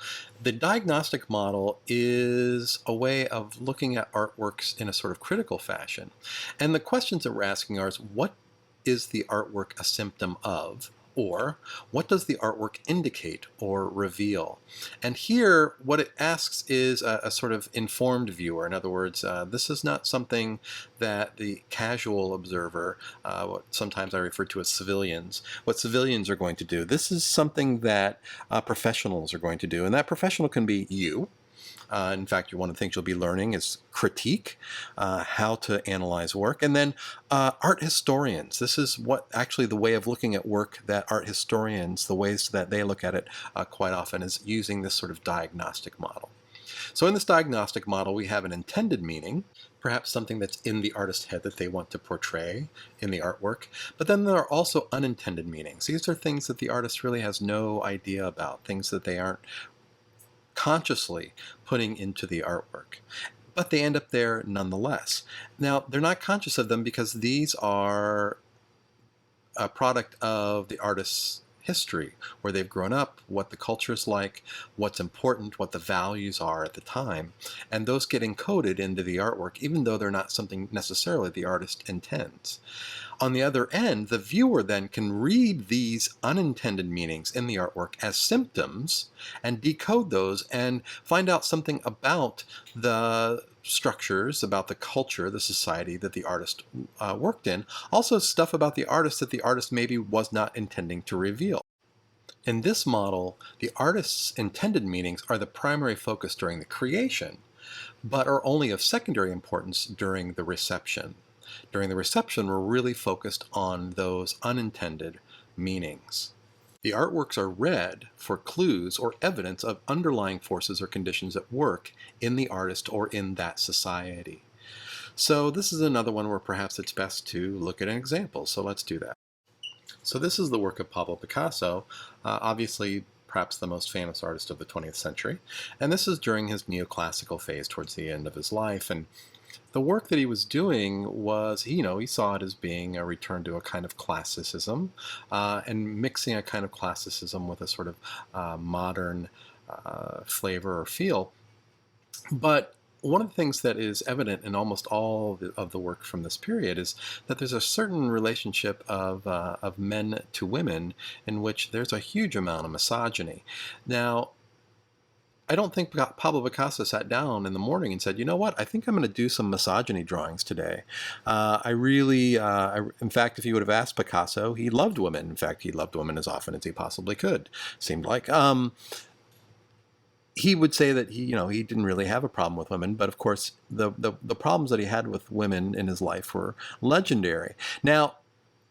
The diagnostic model is a way of looking at artworks in a sort of critical fashion. And the questions that we're asking are, what is the artwork a symptom of? Or what does the artwork indicate or reveal? And here, what it asks is a sort of informed viewer. In other words, this is not something that the casual observer, what sometimes I refer to as civilians, what civilians are going to do. This is something that professionals are going to do. And that professional can be you. In fact, one of the things you'll be learning is critique, how to analyze work, and then art historians. This is what actually the way of looking at work that art historians, the ways that they look at it quite often is using this sort of diagnostic model. So in this diagnostic model, we have an intended meaning, perhaps something that's in the artist's head that they want to portray in the artwork. But then there are also unintended meanings. These are things that the artist really has no idea about, things that they aren't consciously putting into the artwork. But they end up there nonetheless. Now, they're not conscious of them because these are a product of the artist's history, where they've grown up, what the culture is like, what's important, what the values are at the time. And those get encoded into the artwork, even though they're not something necessarily the artist intends. On the other end, the viewer then can read these unintended meanings in the artwork as symptoms and decode those and find out something about the structures, about the culture, the society that the artist worked in. Also stuff about the artist that the artist maybe was not intending to reveal. In this model, the artist's intended meanings are the primary focus during the creation, but are only of secondary importance during the reception. During the reception, we're really focused on those unintended meanings. The artworks are read for clues or evidence of underlying forces or conditions at work in the artist or in that society. So this is another one where perhaps it's best to look at an example. So let's do that. So this is the work of Pablo Picasso, obviously perhaps the most famous artist of the 20th century. And this is during his neoclassical phase towards the end of his life. And the work that he was doing was, he saw it as being a return to a kind of classicism and mixing a kind of classicism with a sort of modern flavor or feel. But one of the things that is evident in almost all of the work from this period is that there's a certain relationship of men to women in which there's a huge amount of misogyny. Now, I don't think Pablo Picasso sat down in the morning and said, you know what, I think I'm going to do some misogyny drawings today. In fact, if you would have asked Picasso, he loved women. In fact, he loved women as often as he possibly could, seemed like. He would say that he didn't really have a problem with women, but of course the problems that he had with women in his life were legendary. Now,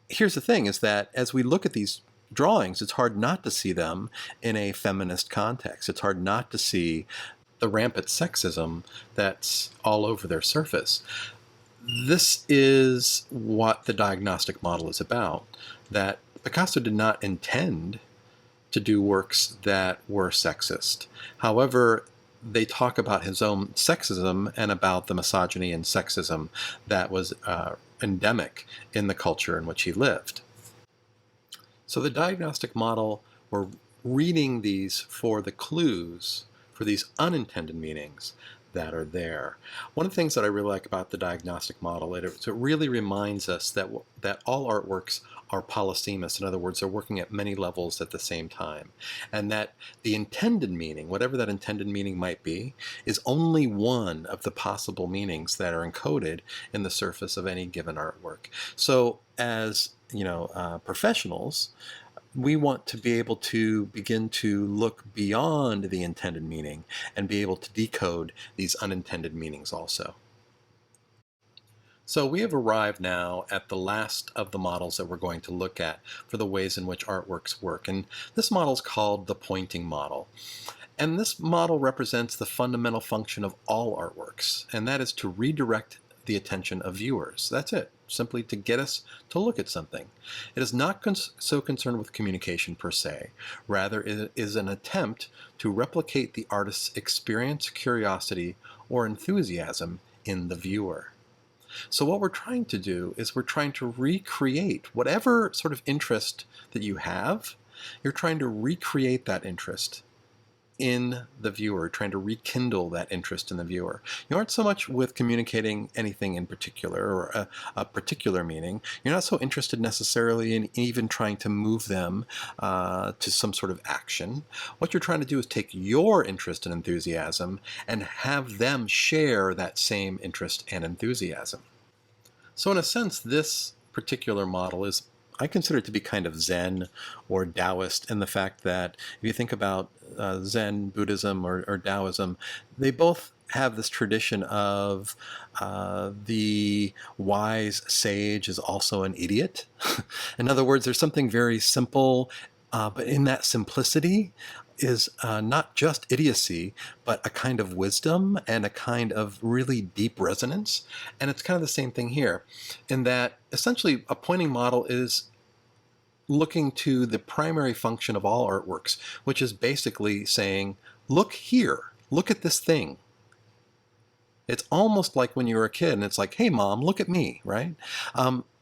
here's the thing, is that as we look at these drawings, it's hard not to see them in a feminist context. It's hard not to see the rampant sexism that's all over their surface. This is what the diagnostic model is about, that Picasso did not intend to do works that were sexist. However, they talk about his own sexism and about the misogyny and sexism that was endemic in the culture in which he lived. So the diagnostic model, we're reading these for the clues, for these unintended meanings that are there. One of the things that I really like about the diagnostic model is it really reminds us that all artworks are polysemous. In other words, they're working at many levels at the same time. And that the intended meaning, whatever that intended meaning might be, is only one of the possible meanings that are encoded in the surface of any given artwork. So as professionals, we want to be able to begin to look beyond the intended meaning and be able to decode these unintended meanings also. So we have arrived now at the last of the models that we're going to look at for the ways in which artworks work. And this model is called the pointing model. And this model represents the fundamental function of all artworks, and that is to redirect the attention of viewers. That's it, simply to get us to look at something. It is not so concerned with communication per se. Rather, it is an attempt to replicate the artist's experience, curiosity, or enthusiasm in the viewer. So what we're trying to do is we're trying to recreate whatever sort of interest that you have You're trying to recreate that interest in the viewer, trying to rekindle that interest in the viewer. You aren't so much with communicating anything in particular or a particular meaning. You're not so interested necessarily in even trying to move them to some sort of action. What you're trying to do is take your interest and enthusiasm and have them share that same interest and enthusiasm. So in a sense, this particular model is, I consider it to be kind of Zen or Taoist in the fact that if you think about Zen, Buddhism, or Taoism, they both have this tradition of the wise sage is also an idiot. In other words, there's something very simple, but in that simplicity is not just idiocy, but a kind of wisdom and a kind of really deep resonance. And it's kind of the same thing here, in that essentially a pointing model is looking to the primary function of all artworks, which is basically saying, look here, look at this thing. It's almost like when you were a kid and it's like, hey mom, look at me, right?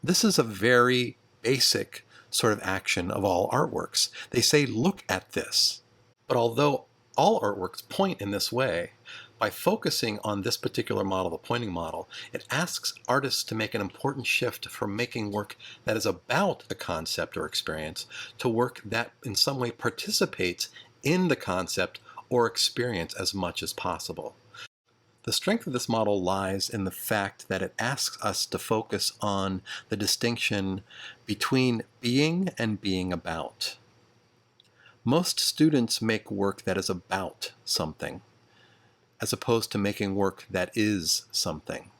This is a very basic sort of action of all artworks. They say, look at this. But although all artworks point in this way, by focusing on this particular model, the pointing model, it asks artists to make an important shift from making work that is about a concept or experience to work that in some way participates in the concept or experience as much as possible. The strength of this model lies in the fact that it asks us to focus on the distinction between being and being about. Most students make work that is about something, as opposed to making work that is something.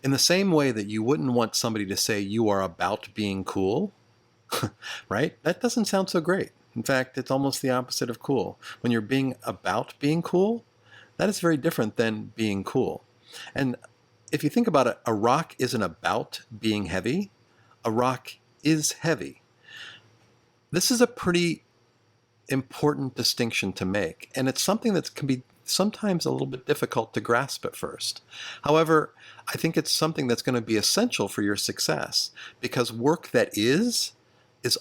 In the same way that you wouldn't want somebody to say you are about being cool, right? That doesn't sound so great. In fact, it's almost the opposite of cool. When you're being about being cool, that is very different than being cool. And if you think about it, a rock isn't about being heavy. A rock is heavy. This is a pretty important distinction to make, and it's something that can be sometimes a little bit difficult to grasp at first. However, I think it's something that's going to be essential for your success, because work that is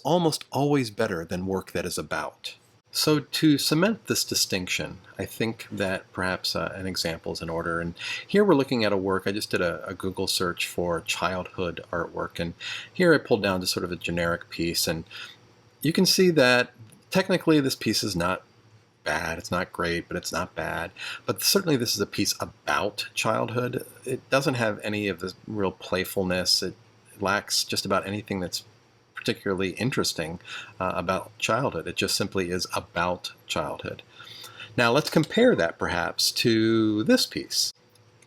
almost always better than work that is about. So to cement this distinction, I think that perhaps an example is in order. And here we're looking at a work. I just did a Google search for childhood artwork, and here I pulled down just sort of a generic piece, and you can see that technically this piece is not bad. It's not great, but it's not bad. But certainly this is a piece about childhood. It doesn't have any of the real playfulness. It lacks just about anything that's particularly interesting about childhood. It just simply is about childhood. Now let's compare that perhaps to this piece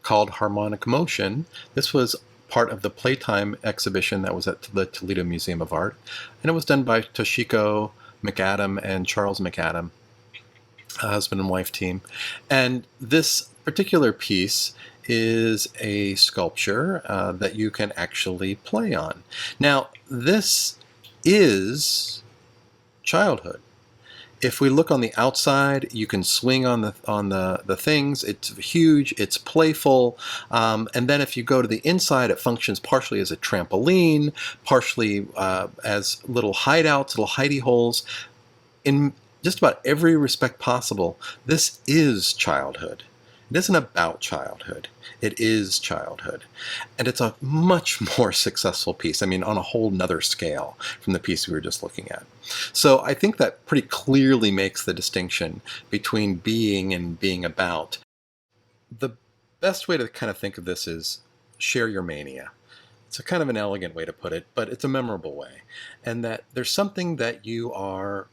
called Harmonic Motion. This was part of the Playtime exhibition that was at the Toledo Museum of Art, and it was done by Toshiko McAdam and Charles McAdam, a husband and wife team. And this particular piece is a sculpture that you can actually play on. Now, this is childhood. If we look on the outside, you can swing on the things. It's huge, it's playful, and then if you go to the inside, it functions partially as a trampoline, partially as little hideouts, little hidey holes. In just about every respect possible, this is childhood. It isn't about childhood. It is childhood. And it's a much more successful piece. I mean, on a whole nother scale from the piece we were just looking at. So I think that pretty clearly makes the distinction between being and being about. The best way to kind of think of this is share your mania. It's a kind of an elegant way to put it, but it's a memorable way. And that there's something that you are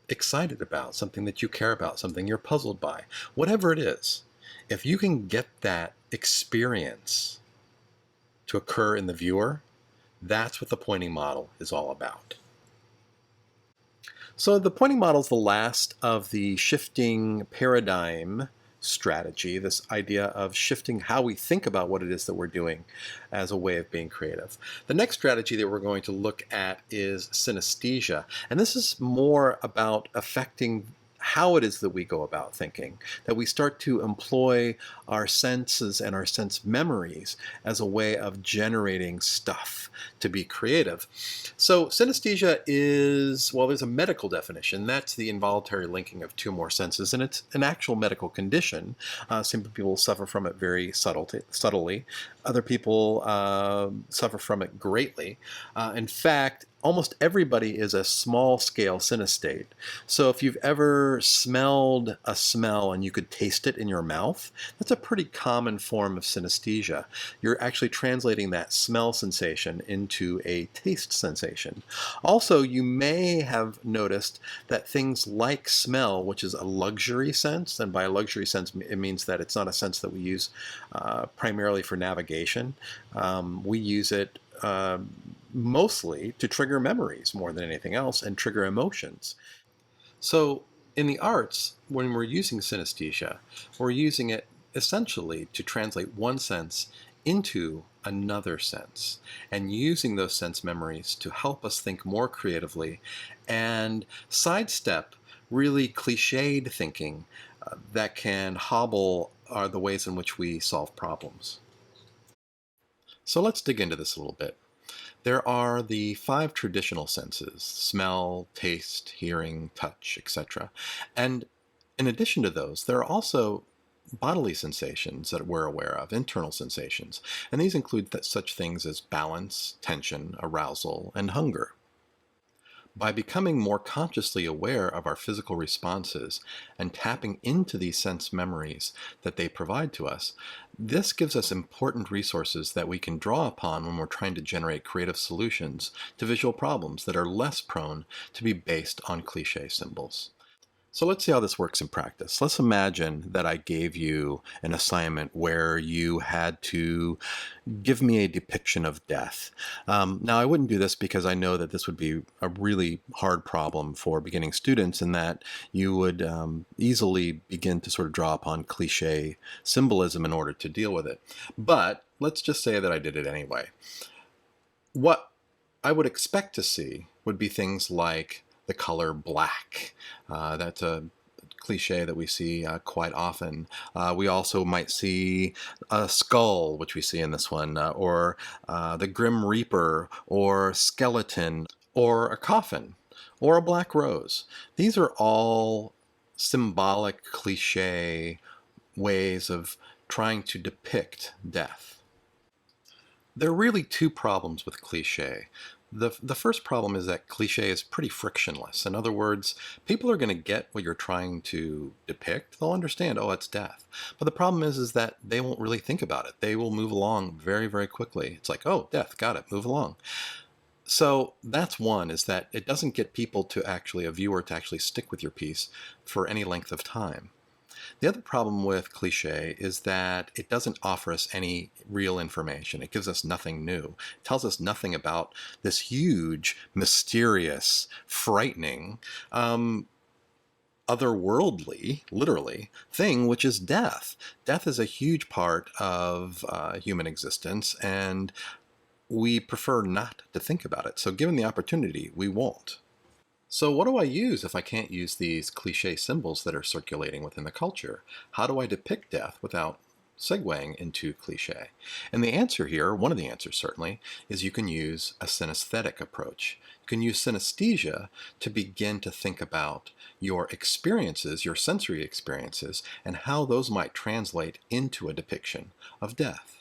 excited about, something that you care about, something you're puzzled by, whatever it is. If you can get that experience to occur in the viewer, that's what the pointing model is all about. So the pointing model is the last of the shifting paradigm strategy, this idea of shifting how we think about what it is that we're doing as a way of being creative. The next strategy that we're going to look at is synesthesia, and this is more about affecting how it is that we go about thinking, that we start to employ our senses and our sense memories as a way of generating stuff to be creative. So synesthesia is, well, there's a medical definition. That's the involuntary linking of two or more senses, and it's an actual medical condition. Some people suffer from it very subtly. Other people suffer from it greatly. In fact, almost everybody is a small-scale synesthete. So if you've ever smelled a smell and you could taste it in your mouth, that's a pretty common form of synesthesia. You're actually translating that smell sensation into a taste sensation. Also, you may have noticed that things like smell, which is a luxury sense, and by a luxury sense it means that it's not a sense that we use primarily for navigation. We use it mostly to trigger memories more than anything else and trigger emotions. So in the arts, when we're using synesthesia, we're using it essentially to translate one sense into another sense and using those sense memories to help us think more creatively and sidestep really cliched thinking that can hobble the ways in which we solve problems. So let's dig into this a little bit. There are the five traditional senses: smell, taste, hearing, touch, etc. And in addition to those, there are also bodily sensations that we're aware of, internal sensations. And these include such things as balance, tension, arousal, and hunger. By becoming more consciously aware of our physical responses and tapping into these sense memories that they provide to us, this gives us important resources that we can draw upon when we're trying to generate creative solutions to visual problems that are less prone to be based on cliche symbols. So let's see how this works in practice. Let's imagine that I gave you an assignment where you had to give me a depiction of death. Now, I wouldn't do this because I know that this would be a really hard problem for beginning students, and that you would easily begin to sort of draw upon cliche symbolism in order to deal with it. But let's just say that I did it anyway. What I would expect to see would be things like the color black. That's a cliche that we see quite often. We also might see a skull, which we see in this one, or the Grim Reaper, or skeleton, or a coffin, or a black rose. These are all symbolic cliche ways of trying to depict death. There are really two problems with cliche. The first problem is that cliche is pretty frictionless. In other words, people are going to get what you're trying to depict. They'll understand, oh, it's death. But the problem is that they won't really think about it. They will move along very, very quickly. It's like, oh, death, got it, move along. So that's one, is that it doesn't get people to actually, a viewer, to actually stick with your piece for any length of time. The other problem with cliche is that it doesn't offer us any real information. It gives us nothing new. It tells us nothing about this huge, mysterious, frightening, otherworldly, literally, thing, which is death. Death is a huge part of human existence, and we prefer not to think about it. So given the opportunity, we won't. So what do I use if I can't use these cliche symbols that are circulating within the culture? How do I depict death without segueing into cliche? And the answer here, one of the answers certainly, is you can use a synesthetic approach. You can use synesthesia to begin to think about your experiences, your sensory experiences, and how those might translate into a depiction of death.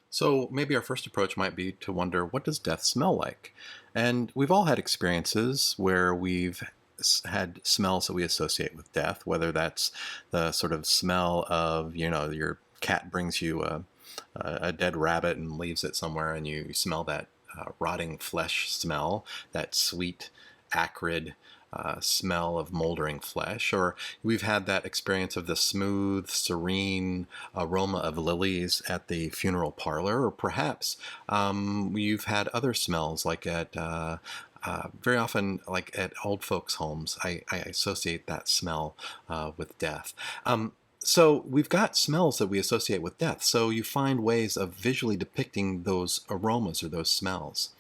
So maybe our first approach might be to wonder, what does death smell like? And we've all had experiences where we've had smells that we associate with death, whether that's the sort of smell of, your cat brings you a dead rabbit and leaves it somewhere, and you smell that rotting flesh smell, that sweet, acrid smell of moldering flesh. Or we've had that experience of the smooth, serene aroma of lilies at the funeral parlor. Or perhaps you've had other smells, like at very often, like at old folks' homes. I associate that smell with death. So we've got smells that we associate with death. So you find ways of visually depicting those aromas or those smells.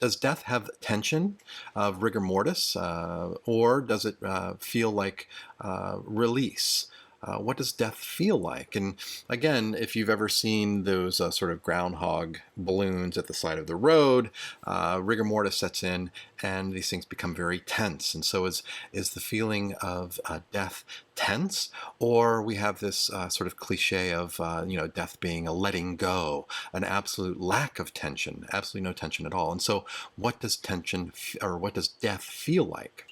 Does death have tension of rigor mortis, or does it feel like release? What does death feel like? And again, if you've ever seen those sort of groundhog balloons at the side of the road, rigor mortis sets in, and these things become very tense. And so is the feeling of death tense, or we have this sort of cliche of death being a letting go, an absolute lack of tension, absolutely no tension at all. And so, what does what does death feel like?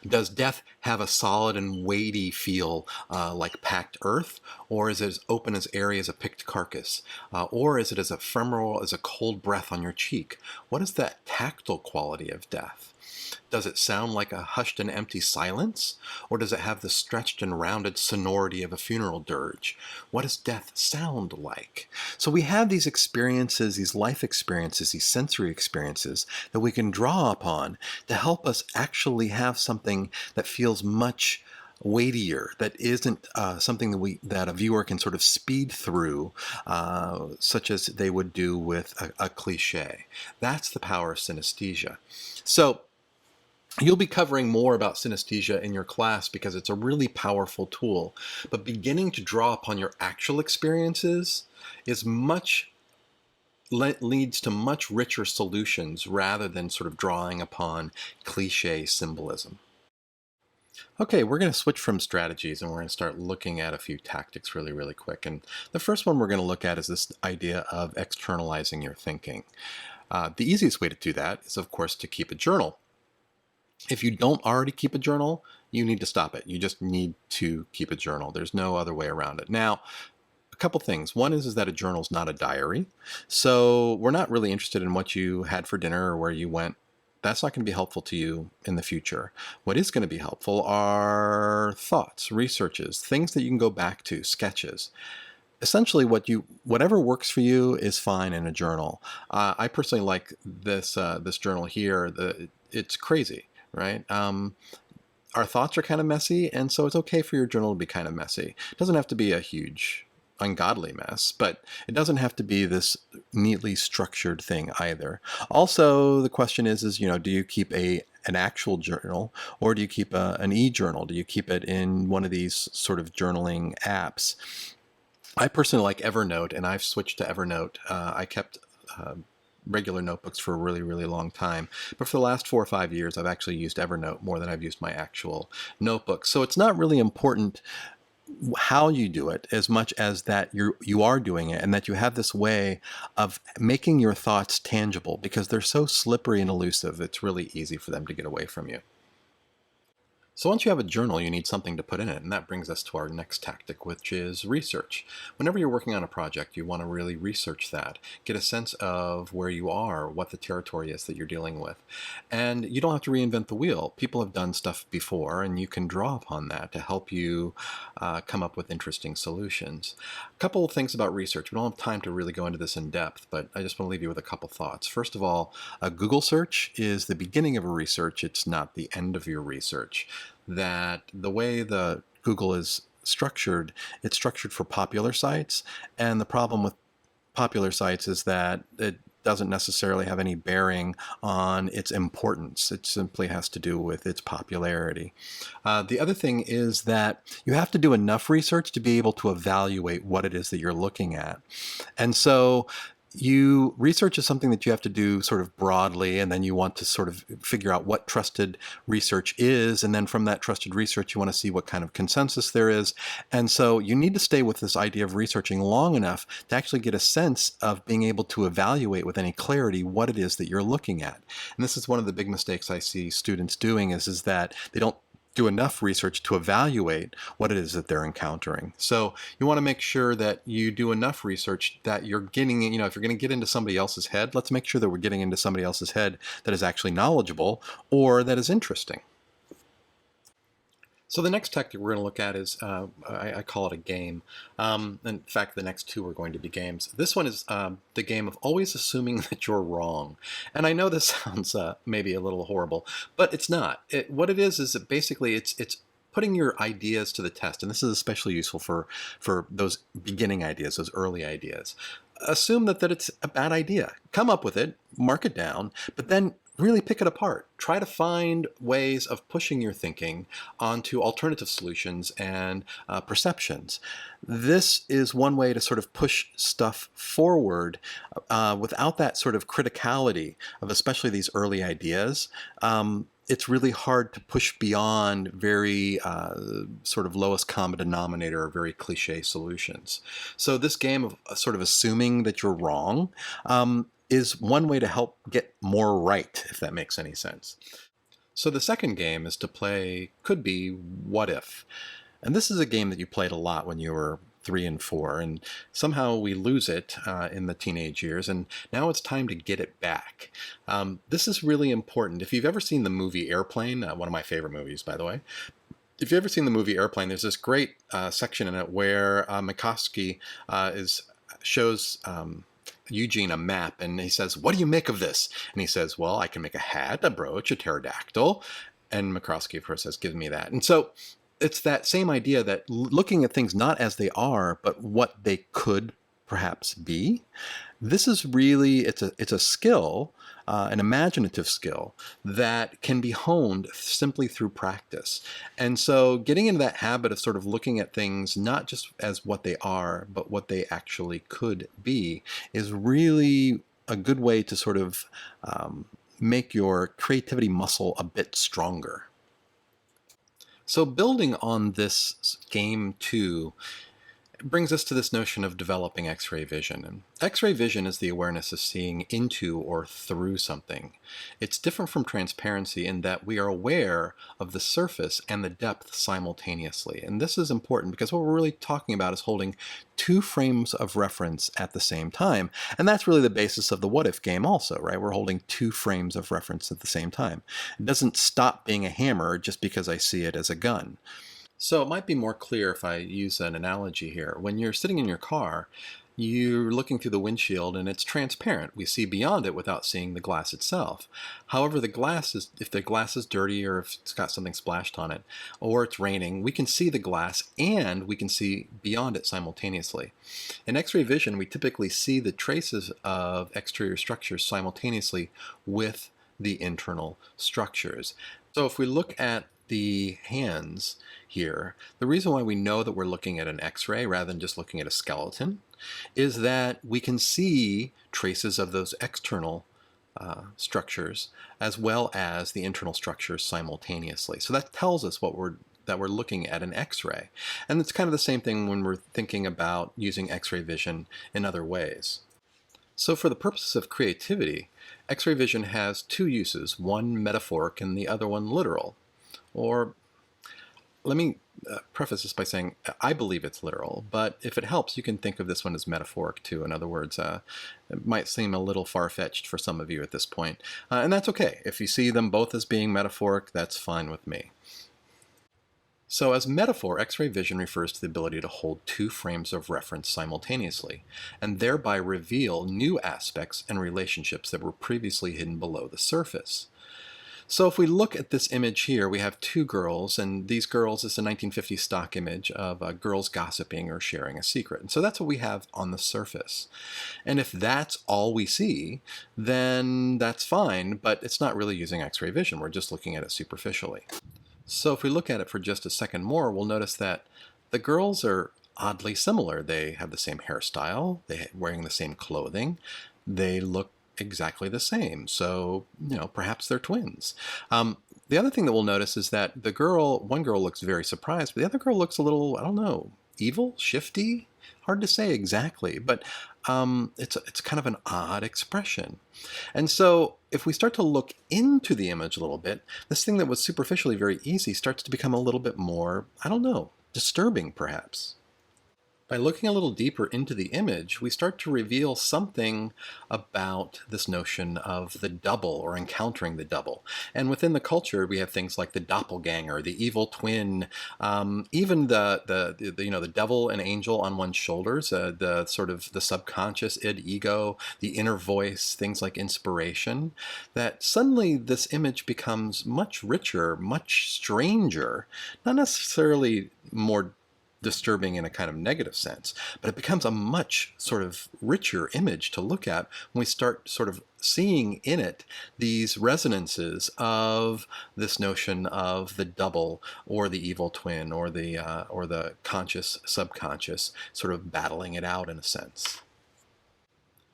Does death have a solid and weighty feel like packed earth, or is it as open as airy as a picked carcass? Or is it as ephemeral as a cold breath on your cheek? What is that tactile quality of death? Does it sound like a hushed and empty silence? Or does it have the stretched and rounded sonority of a funeral dirge? What does death sound like? So we have these experiences, these life experiences, these sensory experiences that we can draw upon to help us actually have something that feels much weightier, that isn't something that a viewer can sort of speed through, such as they would do with a cliche. That's the power of synesthesia. So you'll be covering more about synesthesia in your class because it's a really powerful tool. But beginning to draw upon your actual experiences leads to much richer solutions rather than sort of drawing upon cliche symbolism. Okay, we're going to switch from strategies and we're going to start looking at a few tactics really, really quick. And the first one we're going to look at is this idea of externalizing your thinking. The easiest way to do that is, of course, to keep a journal. If you don't already keep a journal, you need to stop it. You just need to keep a journal. There's no other way around it. Now, a couple things. One is that a journal is not a diary. So we're not really interested in what you had for dinner or where you went. That's not going to be helpful to you in the future. What is going to be helpful are thoughts, researches, things that you can go back to, sketches. Essentially, whatever works for you is fine in a journal. I personally like this journal here. It's crazy, right? Our thoughts are kind of messy, and so it's okay for your journal to be kind of messy. It doesn't have to be a huge, ungodly mess, but it doesn't have to be this neatly structured thing either. Also, the question is, do you keep an actual journal, or do you keep an e-journal? Do you keep it in one of these sort of journaling apps? I personally like Evernote, and I've switched to Evernote. I kept regular notebooks for a really, really long time. But for the last 4 or 5 years, I've actually used Evernote more than I've used my actual notebook. So it's not really important how you do it as much as that you are doing it, and that you have this way of making your thoughts tangible, because they're so slippery and elusive. It's really easy for them to get away from you. So once you have a journal, you need something to put in it, and that brings us to our next tactic, which is research. Whenever you're working on a project, you want to really research that, get a sense of where you are, what the territory is that you're dealing with. And you don't have to reinvent the wheel. People have done stuff before, and you can draw upon that to help you come up with interesting solutions. A couple of things about research. We don't have time to really go into this in depth, but I just want to leave you with a couple thoughts. First of all, a Google search is the beginning of a research. It's not the end of your research. That the way the Google is structured, it's structured for popular sites, and the problem with popular sites is that it doesn't necessarily have any bearing on its importance. It simply has to do with its popularity. The other thing is that you have to do enough research to be able to evaluate what it is that you're looking at. And so research is something that you have to do sort of broadly, and then you want to sort of figure out what trusted research is, and then from that trusted research you want to see what kind of consensus there is. And so you need to stay with this idea of researching long enough to actually get a sense of being able to evaluate with any clarity what it is that you're looking at. And this is one of the big mistakes I see students doing, is that they don't do enough research to evaluate what it is that they're encountering. So you want to make sure that you do enough research that you're getting, if you're going to get into somebody else's head, let's make sure that we're getting into somebody else's head that is actually knowledgeable or that is interesting. So the next tactic we're going to look at is, I call it a game. In fact, the next two are going to be games. This one is the game of always assuming that you're wrong. And I know this sounds maybe a little horrible, but it's not. What it is that basically it's putting your ideas to the test. And this is especially useful for those beginning ideas, those early ideas. assume that it's a bad idea. Come up with it, mark it down, but then really pick it apart. Try to find ways of pushing your thinking onto alternative solutions and perceptions. This is one way to sort of push stuff forward without that sort of criticality of especially these early ideas. It's really hard to push beyond very sort of lowest common denominator or very cliche solutions. So this game of sort of assuming that you're wrong is one way to help get more right, if that makes any sense. So the second game is to play could be what if. And this is a game that you played a lot when you were 3 and 4, and somehow we lose it in the teenage years, and now it's time to get it back. This is really important. If you've ever seen the movie Airplane, one of my favorite movies, by the way, if you've ever seen the movie Airplane, there's this great section in it where McCoskey shows Eugene a map, and he says, "What do you make of this?" And he says, "Well, I can make a hat, a brooch, a pterodactyl." And McCroskey, of course, says, "Give me that." And so it's that same idea that looking at things not as they are, but what they could perhaps be. This is really, it's a skill, an imaginative skill that can be honed simply through practice. And so getting into that habit of sort of looking at things not just as what they are, but what they actually could be is really a good way to sort of make your creativity muscle a bit stronger. So building on this game too, brings us to this notion of developing X-ray vision. And X-ray vision is the awareness of seeing into or through something. It's different from transparency in that we are aware of the surface and the depth simultaneously. And this is important because what we're really talking about is holding two frames of reference at the same time. And that's really the basis of the what if game also, right? We're holding two frames of reference at the same time. It doesn't stop being a hammer just because I see it as a gun. So it might be more clear if I use an analogy here. When you're sitting in your car, you're looking through the windshield and it's transparent. We see beyond it without seeing the glass itself. However, if the glass is dirty or if it's got something splashed on it, or it's raining, we can see the glass and we can see beyond it simultaneously. In X-ray vision, we typically see the traces of exterior structures simultaneously with the internal structures. So if we look at the hands here, the reason why we know that we're looking at an X-ray rather than just looking at a skeleton is that we can see traces of those external structures as well as the internal structures simultaneously. So that tells us that we're looking at an X-ray. And it's kind of the same thing when we're thinking about using X-ray vision in other ways. So for the purposes of creativity, X-ray vision has two uses, one metaphoric and the other one literal. Or let me preface this by saying I believe it's literal, but if it helps, you can think of this one as metaphoric too. In other words, it might seem a little far-fetched for some of you at this point, and that's okay. If you see them both as being metaphoric, that's fine with me. So as metaphor, X-ray vision refers to the ability to hold two frames of reference simultaneously, and thereby reveal new aspects and relationships that were previously hidden below the surface. So if we look at this image here, we have two girls, and these girls is a 1950s stock image of girls gossiping or sharing a secret. And so that's what we have on the surface. And if that's all we see, then that's fine, but it's not really using X-ray vision. We're just looking at it superficially. So if we look at it for just a second more, we'll notice that the girls are oddly similar. They have the same hairstyle, they're wearing the same clothing, they look exactly the same. So, perhaps they're twins. The other thing that we'll notice is that one girl looks very surprised, but the other girl looks a little, I don't know, evil, shifty? Hard to say exactly, but it's kind of an odd expression. And so if we start to look into the image a little bit, this thing that was superficially very easy starts to become a little bit more, I don't know, disturbing perhaps. By looking a little deeper into the image, we start to reveal something about this notion of the double or encountering the double. And within the culture, we have things like the doppelganger, the evil twin, even the devil and angel on one's shoulders, the sort of the subconscious ego, the inner voice, things like inspiration. That suddenly this image becomes much richer, much stranger, not necessarily more disturbing in a kind of negative sense, but it becomes a much sort of richer image to look at when we start sort of seeing in it these resonances of this notion of the double or the evil twin or the conscious subconscious sort of battling it out in a sense.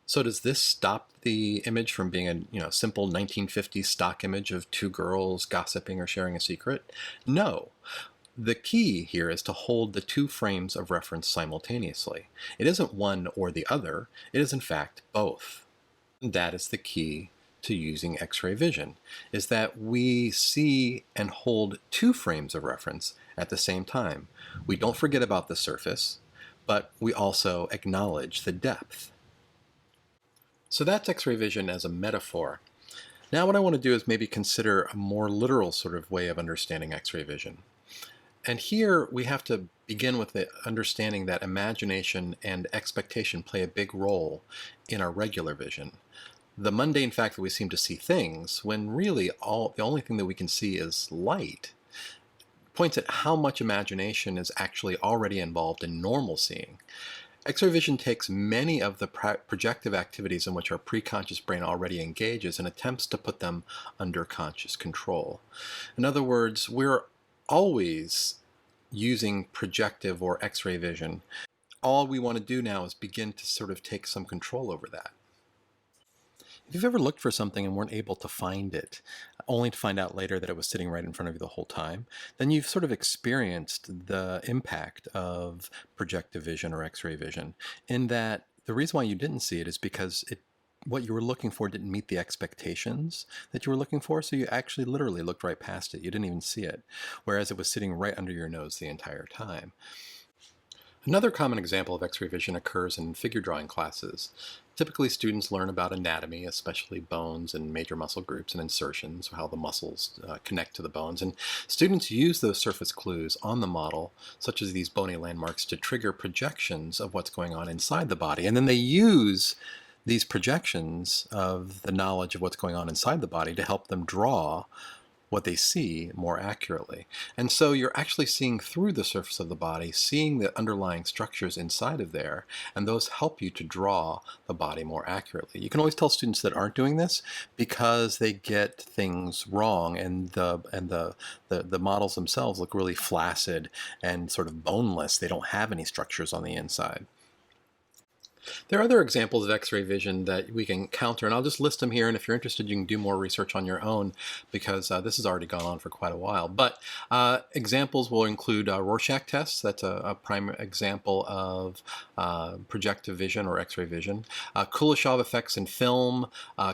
So does this stop the image from being a simple 1950s stock image of two girls gossiping or sharing a secret? No. The key here is to hold the two frames of reference simultaneously. It isn't one or the other, it is in fact both. And that is the key to using X-ray vision, is that we see and hold two frames of reference at the same time. We don't forget about the surface, but we also acknowledge the depth. So that's X-ray vision as a metaphor. Now what I want to do is maybe consider a more literal sort of way of understanding X-ray vision. And here we have to begin with the understanding that imagination and expectation play a big role in our regular vision. The mundane fact that we seem to see things when really the only thing that we can see is light points at how much imagination is actually already involved in normal seeing. X-ray vision takes many of the projective activities in which our preconscious brain already engages and attempts to put them under conscious control. In other words, we're always using projective or X-ray vision. All we want to do now is begin to sort of take some control over that. If you've ever looked for something and weren't able to find it, only to find out later that it was sitting right in front of you the whole time, then you've sort of experienced the impact of projective vision or X-ray vision, in that the reason why you didn't see it is because what you were looking for didn't meet the expectations that you were looking for, so you actually literally looked right past it. You didn't even see it, whereas it was sitting right under your nose the entire time. Another common example of X-ray vision occurs in figure drawing classes. Typically, students learn about anatomy, especially bones and major muscle groups and insertions, how the muscles connect to the bones. And students use those surface clues on the model, such as these bony landmarks, to trigger projections of what's going on inside the body. And then they use these projections of the knowledge of what's going on inside the body to help them draw what they see more accurately. And so you're actually seeing through the surface of the body, seeing the underlying structures inside of there, and those help you to draw the body more accurately. You can always tell students that aren't doing this because they get things wrong, and the models themselves look really flaccid and sort of boneless. They don't have any structures on the inside. There are other examples of X-ray vision that we can counter, and I'll just list them here, and if you're interested, you can do more research on your own, because this has already gone on for quite a while. But examples will include Rorschach tests. That's a prime example of projective vision or X-ray vision. Kuleshov effects in film,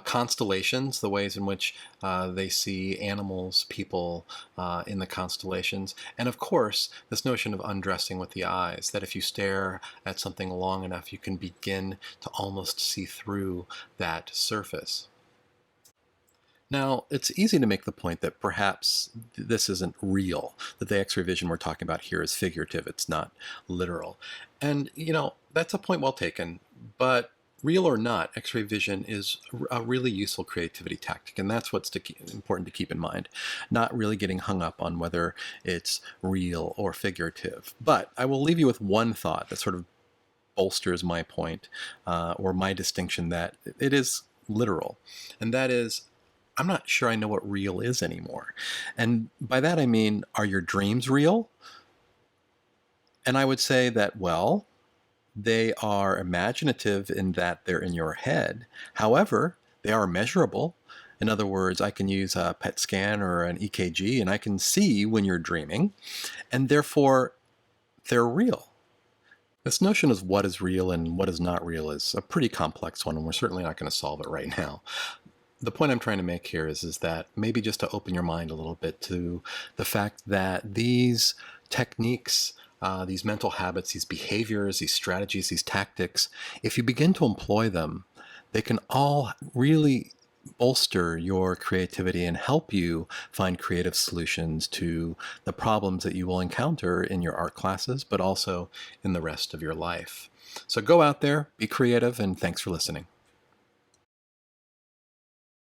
constellations, the ways in which they see animals, people in the constellations, and of course, this notion of undressing with the eyes, that if you stare at something long enough, you can begin to almost see through that surface. Now, it's easy to make the point that perhaps this isn't real, that the X-ray vision we're talking about here is figurative, it's not literal. And, that's a point well taken, but real or not, X-ray vision is a really useful creativity tactic, and that's what's important to keep in mind. Not really getting hung up on whether it's real or figurative. But I will leave you with one thought that sort of bolsters my point, or my distinction that it is literal, and that is, I'm not sure I know what real is anymore. And by that I mean, are your dreams real? And I would say that, well, they are imaginative in that they're in your head. However, they are measurable. In other words, I can use a PET scan or an EKG, and I can see when you're dreaming, and therefore they're real. This notion of what is real and what is not real is a pretty complex one, and we're certainly not going to solve it right now. The point I'm trying to make here is that maybe just to open your mind a little bit to the fact that these techniques, these mental habits, these behaviors, these strategies, these tactics, if you begin to employ them, they can all really bolster your creativity and help you find creative solutions to the problems that you will encounter in your art classes, but also in the rest of your life. So go out there, be creative, and thanks for listening.